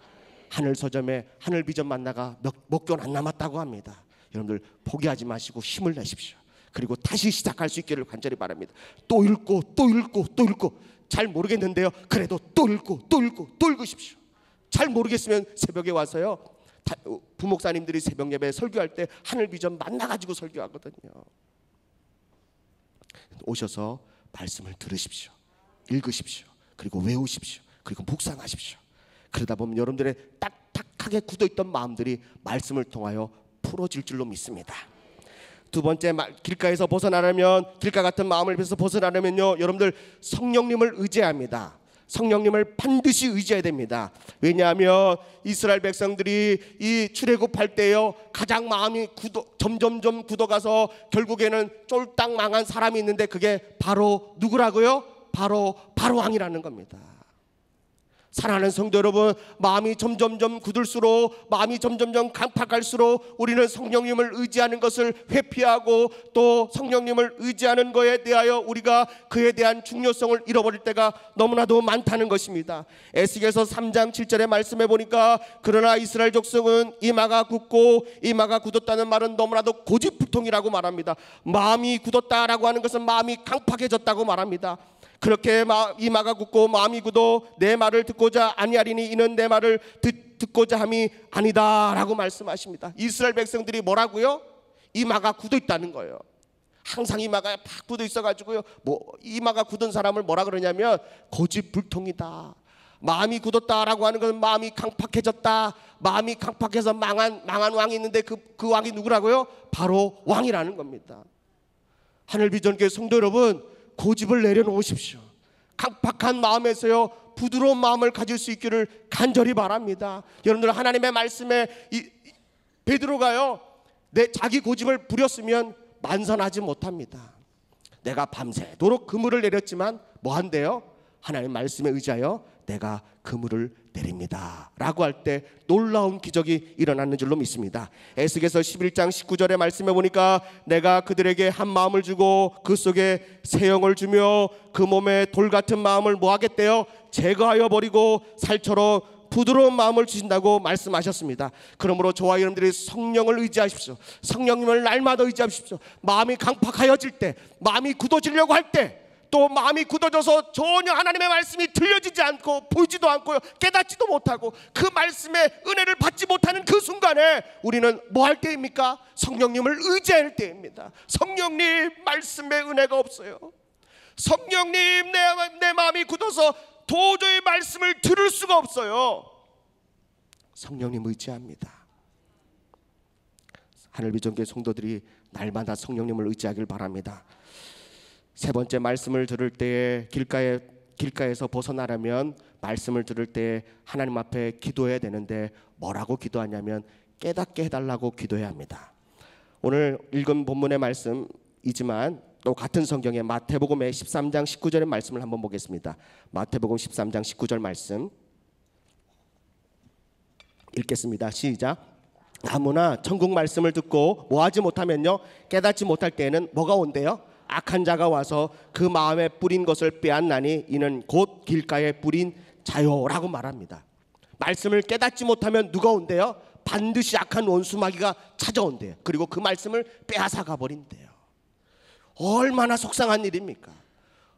하늘 서점에 하늘 비전 만나가 몇 개월 안 남았다고 합니다. 여러분들 포기하지 마시고 힘을 내십시오. 그리고 다시 시작할 수 있기를 간절히 바랍니다. 또 읽고 잘 모르겠는데요 그래도 또 읽으십시오. 잘 모르겠으면 새벽에 와서요 부목사님들이 새벽 예배 설교할 때 하늘 비전 만나가지고 설교하거든요. 오셔서 말씀을 들으십시오. 읽으십시오. 그리고 외우십시오. 그리고 묵상하십시오. 그러다 보면 여러분들의 딱딱하게 굳어있던 마음들이 말씀을 통하여 풀어질 줄로 믿습니다. 두 번째, 길가에서 벗어나려면, 길가 같은 마음을 위해서 벗어나려면요, 여러분들 성령님을 의지합니다. 성령님을 반드시 의지해야 됩니다. 왜냐하면 이스라엘 백성들이 이 출애굽할 때요, 가장 마음이 점점점 굳어가서 결국에는 쫄딱 망한 사람이 있는데, 그게 바로 누구라고요? 바로 왕이라는 겁니다. 사랑하는 성도 여러분, 마음이 점점점 굳을수록, 마음이 점점점 강팍할수록 우리는 성령님을 의지하는 것을 회피하고, 또 성령님을 의지하는 것에 대하여 우리가 그에 대한 중요성을 잃어버릴 때가 너무나도 많다는 것입니다. 에스겔서 3장 7절의 말씀해 보니까, 그러나 이스라엘 족속은 이마가 굳고, 이마가 굳었다는 말은 너무나도 고집불통이라고 말합니다. 마음이 굳었다라고 하는 것은 마음이 강팍해졌다고 말합니다. 그렇게 이마가 굳고 마음이 굳어 내 말을 듣고자 아니하리니 이는 내 말을 듣고자 함이 아니다라고 말씀하십니다. 이스라엘 백성들이 뭐라고요? 이마가 굳어 있다는 거예요. 항상 이마가 팍 굳어 있어가지고요, 이마가 굳은 사람을 뭐라 그러냐면 고집불통이다. 마음이 굳었다라고 하는 것은 마음이 강팍해졌다. 마음이 강팍해서 망한 왕이 있는데 그 왕이 누구라고요? 바로 왕이라는 겁니다. 하늘비전교회 성도 여러분, 고집을 내려놓으십시오. 강팍한 마음에서요, 부드러운 마음을 가질 수 있기를 간절히 바랍니다. 여러분들, 하나님의 말씀에 베드로가요, 자기 고집을 부렸으면 만선하지 못합니다. 내가 밤새도록 그물을 내렸지만 뭐 한대요? 하나님 말씀에 의지하여 내가 그물을 내립니다 라고 할 때 놀라운 기적이 일어나는 줄로 믿습니다. 에스겔서 11장 19절의 말씀에 보니까, 내가 그들에게 한 마음을 주고 그 속에 새 영을 주며 그 몸에 돌 같은 마음을 뭐 하겠대요? 제거하여 버리고 살처럼 부드러운 마음을 주신다고 말씀하셨습니다. 그러므로 저와 여러분들이 성령을 의지하십시오. 성령님을 날마다 의지하십시오. 마음이 강팍하여질 때, 마음이 굳어지려고 할 때, 또 마음이 굳어져서 전혀 하나님의 말씀이 들려지지 않고 보이지도 않고요, 깨닫지도 못하고 그 말씀의 은혜를 받지 못하는 그 순간에 우리는 뭐 할 때입니까? 성령님을 의지할 때입니다. 성령님, 말씀의 은혜가 없어요. 성령님, 내 마음이 굳어서 도저히 말씀을 들을 수가 없어요. 성령님 의지합니다. 하늘비전교회 성도들이 날마다 성령님을 의지하길 바랍니다. 세 번째, 말씀을 들을 때에 길가에서 벗어나려면 말씀을 들을 때 하나님 앞에 기도해야 되는데, 뭐라고 기도하냐면 깨닫게 해달라고 기도해야 합니다. 오늘 읽은 본문의 말씀이지만 또 같은 성경의 마태복음의 13장 19절의 말씀을 한번 보겠습니다. 마태복음 13장 19절 말씀 읽겠습니다. 시작. 아무나 천국 말씀을 듣고 뭐하지 못하면요, 깨닫지 못할 때에는 뭐가 온대요? 악한 자가 와서 그 마음에 뿌린 것을 빼앗나니 이는 곧 길가에 뿌린 자요라고 말합니다. 말씀을 깨닫지 못하면 누가 온대요? 반드시 악한 원수마귀가 찾아온대요. 그리고 그 말씀을 빼앗아 가버린대요. 얼마나 속상한 일입니까?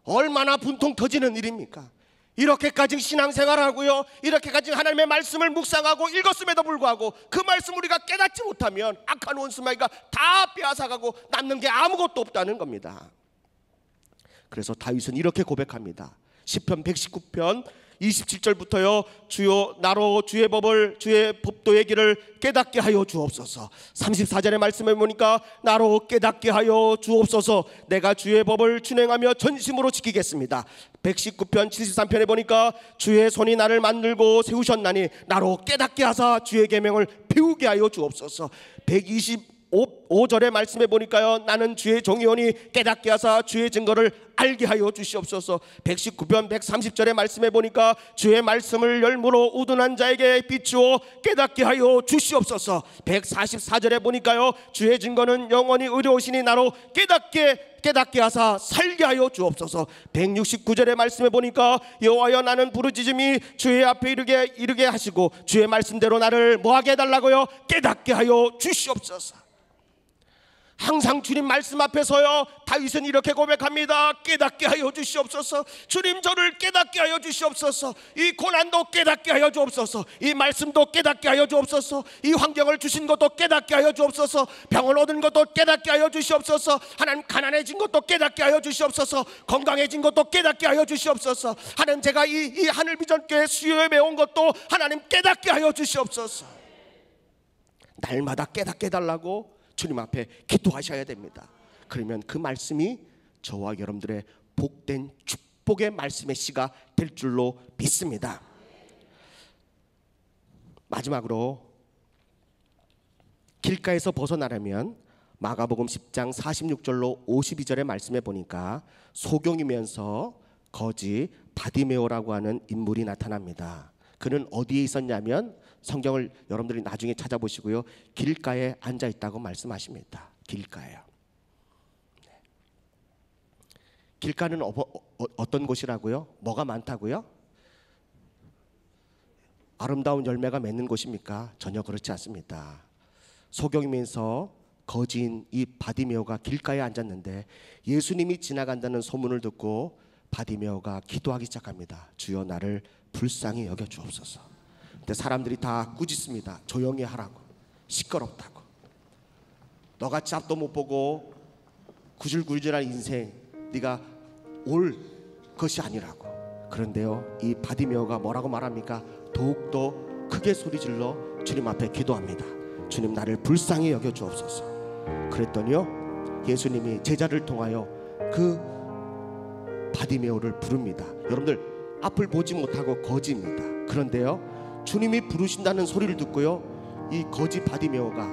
얼마나 분통 터지는 일입니까? 이렇게까지 신앙생활하고요, 이렇게까지 하나님의 말씀을 묵상하고 읽었음에도 불구하고 그 말씀 우리가 깨닫지 못하면 악한 원수마귀가 다 빼앗아가고 남는 게 아무것도 없다는 겁니다. 그래서 다윗은 이렇게 고백합니다. 시편 119편 27절부터요, 주여 나로 주의 법도의 길을 깨닫게 하여 주옵소서. 34절의 말씀에 보니까 나로 깨닫게 하여 주옵소서. 내가 주의 법을 준행하며 전심으로 지키겠습니다. 119편 73편에 보니까 주의 손이 나를 만들고 세우셨나니 나로 깨닫게 하사 주의 계명을 배우게 하여 주옵소서. 125절의 말씀에 보니까요, 나는 주의 종이오니 깨닫게 하사 주의 증거를 알게 하여 주시옵소서. 119편 130절의 말씀에 보니까 주의 말씀을 열무로 우둔한 자에게 비추어 깨닫게 하여 주시옵소서. 144절에 보니까요, 주의 증거는 영원히 의로우시니 나로 깨닫게 하사 살게 하여 주옵소서. 169절의 말씀에 보니까 여호와여 나는 부르짖음이 주의 앞에 이르게 하시고 주의 말씀대로 나를 뭐하게 해달라고요? 깨닫게 하여 주시옵소서. 항상 주님 말씀 앞에서요, 다윗은 이렇게 고백합니다. 깨닫게 하여 주시옵소서. 주님, 저를 깨닫게 하여 주시옵소서. 이 고난도 깨닫게 하여 주옵소서. 이 말씀도 깨닫게 하여 주옵소서. 이 환경을 주신 것도 깨닫게 하여 주옵소서. 병을 얻은 것도 깨닫게 하여 주시옵소서. 하나님, 가난해진 것도 깨닫게 하여 주시옵소서. 건강해진 것도 깨닫게 하여 주시옵소서. 하나님, 제가 이 하늘비전교회 수요예배 온 것도 하나님 깨닫게 하여 주시옵소서. 날마다 깨닫게 해달라고 주님 앞에 기도하셔야 됩니다. 그러면 그 말씀이 저와 여러분들의 복된 축복의 말씀의 씨가 될 줄로 믿습니다. 마지막으로 길가에서 벗어나려면 마가복음 10장 46절로 52절의 말씀에 보니까 소경이면서 거지 바디메오라고 하는 인물이 나타납니다. 그는 어디에 있었냐면, 성경을 여러분들이 나중에 찾아보시고요, 길가에 앉아 있다고 말씀하십니다. 길가에요. 길가는 어떤 곳이라고요? 뭐가 많다고요? 아름다운 열매가 맺는 곳입니까? 전혀 그렇지 않습니다. 소경이면서 거지인 이 바디메오가 길가에 앉았는데 예수님이 지나간다는 소문을 듣고 바디메오가 기도하기 시작합니다. 주여, 나를 불쌍히 여겨 주옵소서. 근데 사람들이 다 꾸짖습니다. 조용히 하라고, 시끄럽다고, 너같이 앞도 못 보고 구질구질한 인생 네가 올 것이 아니라고. 그런데요, 이 바디메오가 뭐라고 말합니까? 더욱더 크게 소리질러 주님 앞에 기도합니다. 주님, 나를 불쌍히 여겨 주옵소서. 그랬더니요, 예수님이 제자를 통하여 그 바디메오를 부릅니다. 여러분들, 앞을 보지 못하고 거지입니다. 그런데요, 주님이 부르신다는 소리를 듣고요, 이 거지 바디메오가,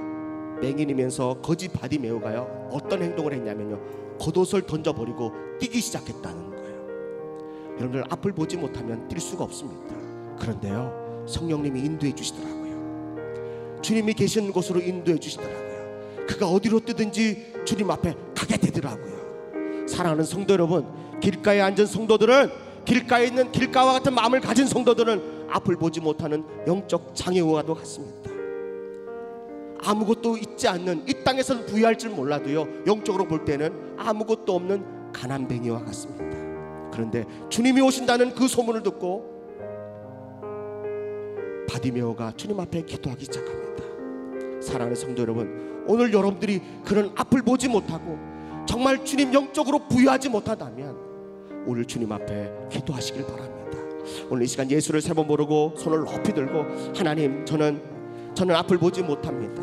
맹인이면서 거지 바디메오가요, 어떤 행동을 했냐면요, 겉옷을 던져버리고 뛰기 시작했다는 거예요. 여러분들, 앞을 보지 못하면 뛸 수가 없습니다. 그런데요, 성령님이 인도해 주시더라고요. 주님이 계시는 곳으로 인도해 주시더라고요. 그가 어디로 뛰든지 주님 앞에 가게 되더라고요. 사랑하는 성도 여러분, 길가에 앉은 성도들은, 길가에 있는 길가와 같은 마음을 가진 성도들은 앞을 보지 못하는 영적 장애우와도 같습니다. 아무것도 있지 않는, 이 땅에서는 부유할 줄 몰라도요, 영적으로 볼 때는 아무것도 없는 가난뱅이와 같습니다. 그런데 주님이 오신다는 그 소문을 듣고 바디메오가 주님 앞에 기도하기 시작합니다. 사랑하는 성도 여러분, 오늘 여러분들이 그런 앞을 보지 못하고 정말 주님 영적으로 부유하지 못하다면 오늘 주님 앞에 기도하시길 바랍니다. 오늘 이 시간 예수를 세 번 부르고 손을 높이 들고, 하나님, 저는 앞을 보지 못합니다.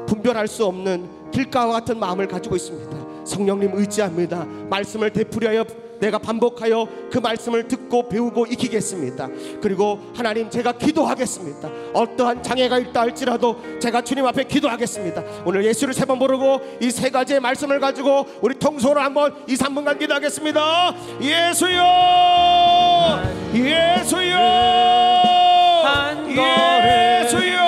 분별할 수 없는 길가와 같은 마음을 가지고 있습니다. 성령님 의지합니다. 말씀을 되풀이하여 내가 반복하여 그 말씀을 듣고 배우고 익히겠습니다. 그리고 하나님, 제가 기도하겠습니다. 어떠한 장애가 있다 할지라도 제가 주님 앞에 기도하겠습니다. 오늘 예수를 세 번 부르고 이 세 가지의 말씀을 가지고 우리 통솔을 한번 2, 3분간 기도하겠습니다. 예수여, 예수여, 예수여,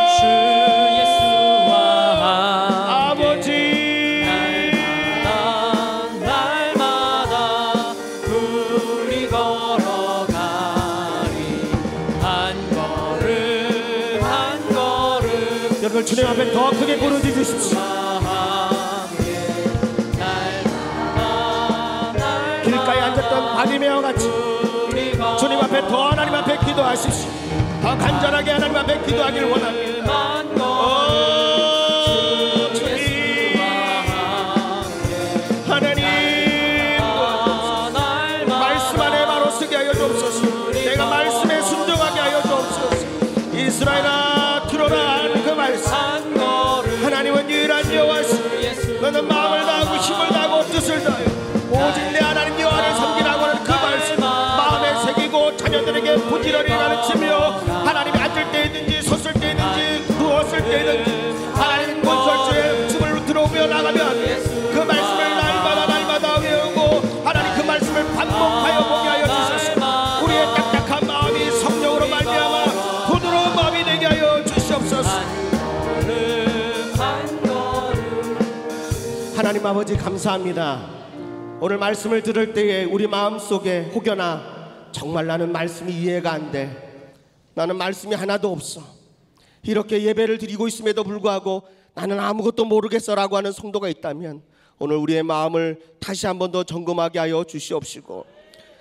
주님 앞에 더 크게 부르짖으십시오. 길가에 앉았던 바디메오 같이 주님 앞에 더, 하나님 앞에 기도하십시오. 더 간절하게 하나님 앞에 기도하기를 원합니다. 주님, 하나님, 말씀 안에 바로 서게 하여 주옵소서. 내가 말씀에 순종하게 하여 주옵소서. 이스라엘아, 들어라. 하나님은 유일한 여호와시오. 너는 마음을 다하고 힘을 다하고 뜻을 다하여 오직 내 하나님 여호와를 섬기라고 하는 그 말씀 마음에 새기고 자녀들에게 부지런히 가르치며, 하나님이 앉을 때이든지 섰을 때이든지 누웠을 때이든지 하나님 권설주에 춤을 들어오며 나가며 그 말씀을 날마다 외우고 하나님 그 말씀을 반복하여 보게 하여 주소서. 우리의 딱딱한 마음이 성령으로 말미암아 부드러운 마음이 되게 하여 주시옵소서. 하나님 아버지, 감사합니다. 오늘 말씀을 들을 때에 우리 마음속에 혹여나 정말 나는 말씀이 이해가 안 돼, 나는 말씀이 하나도 없어, 이렇게 예배를 드리고 있음에도 불구하고 나는 아무것도 모르겠어라고 하는 성도가 있다면 오늘 우리의 마음을 다시 한 번 더 점검하게 하여 주시옵시고,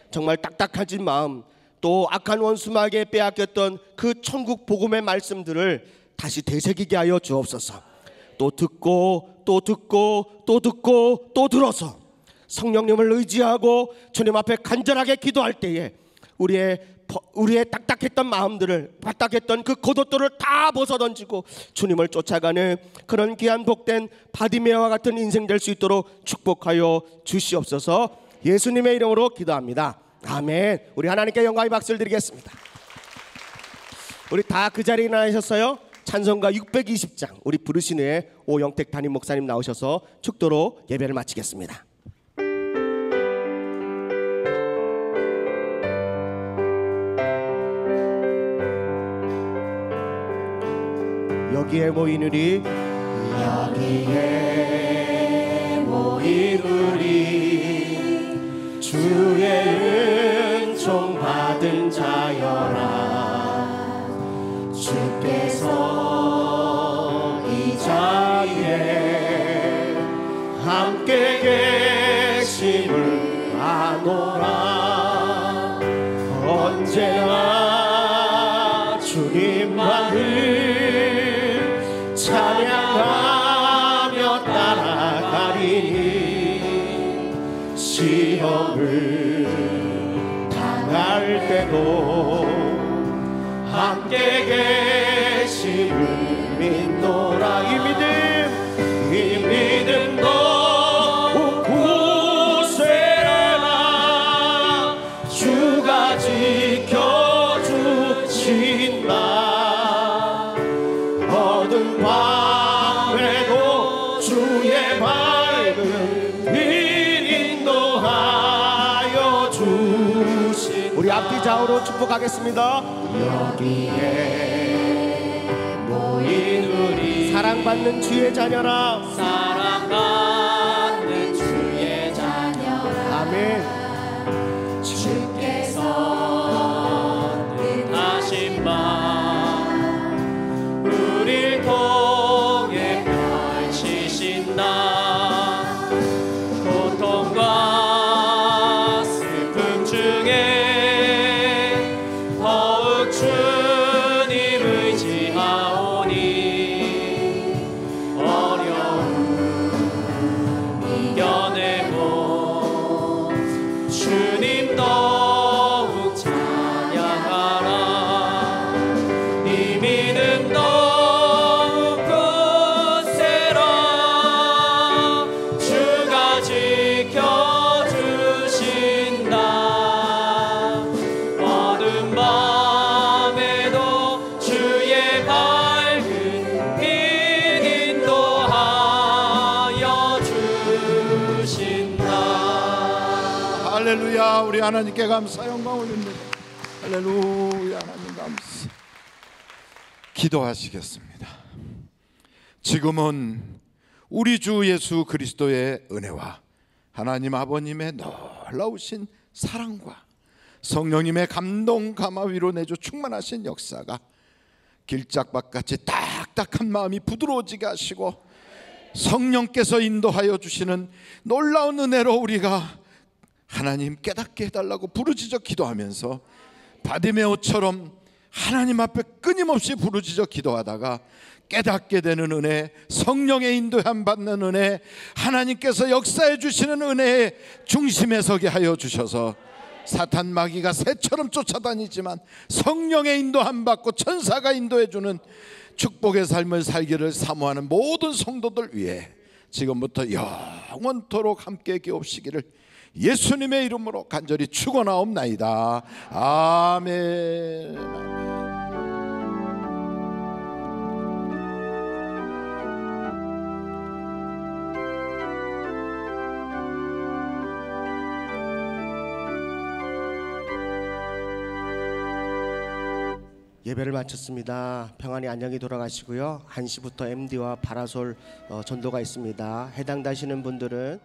정말 딱딱해진 마음, 또 악한 원수마에게 빼앗겼던 그 천국 복음의 말씀들을 다시 되새기게 하여 주옵소서. 또 듣고 또 듣고 또 듣고 또 들어서 성령님을 의지하고 주님 앞에 간절하게 기도할 때에 우리의 딱딱했던 마음들을, 바닥했던 그 겉옷들을 다 벗어던지고 주님을 쫓아가는 그런 귀한 복된 바디메아와 같은 인생 될 수 있도록 축복하여 주시옵소서. 예수님의 이름으로 기도합니다. 아멘. 우리 하나님께 영광의 박수를 드리겠습니다. 우리 다 그 자리에 나으셨어요? 찬송가 620장 우리 부르신 후에 오영택 담임 목사님 나오셔서 축도로 예배를 마치겠습니다. 여기에 모인 우리, 여기에 모인 우리, 주의 은총 받은 자여라. 주께서 이 자리에 함께 계심을 아노라. 언제나 주님만을 찬양하며 따라가리니, 시험을 당할 때도 함께 계심을 믿노라. 이 믿음도 굳세라. 주가 지켜주신다. 어두운 밤에도 주의 밝은 빛 인도하여 주신. 우리 앞뒤 좌우로 축복하겠습니다. 여기에 모인 우리, 사랑받는 주의 자녀라. 사랑받는 주의 자녀라. 아멘. 주께서 뜻하신 바 우릴 통해 펼치신다. 고통과 슬픔 중에 더욱 주님 의지하오니, 어려움 이겨내고 주님 더욱 찬양하라. 이 믿음 더욱 굳세라. 주가 지켜주신다. 어두운 밤에도 주의 밝은 빛 인도하여 주신다. 할렐루야. 우리 하나님께 감사 영광 올립니다. 할렐루야. 하나님 감사. 기도하시겠습니다. 지금은 우리 주 예수 그리스도의 은혜와 하나님 아버님의 놀라우신 사랑과 성령님의 감동 감화 위로 내줘 충만하신 역사가 길짝밭같이 딱딱한 마음이 부드러워지게 하시고, 성령께서 인도하여 주시는 놀라운 은혜로 우리가 하나님 깨닫게 해달라고 부르짖어 기도하면서 바디메오처럼 하나님 앞에 끊임없이 부르짖어 기도하다가 깨닫게 되는 은혜, 성령의 인도함 받는 은혜, 하나님께서 역사해 주시는 은혜의 중심에 서게 하여 주셔서 사탄 마귀가 새처럼 쫓아다니지만 성령의 인도함 받고 천사가 인도해 주는 축복의 삶을 살기를 사모하는 모든 성도들 위해 지금부터 영원토록 함께 계옵시기를 예수님의 이름으로 간절히 축원하옵나이다. 아멘. 예배를 마쳤습니다. 평안히 안녕히 돌아가시고요. 1시부터 MD와 파라솔 전도가 있습니다. 해당되시는 분들은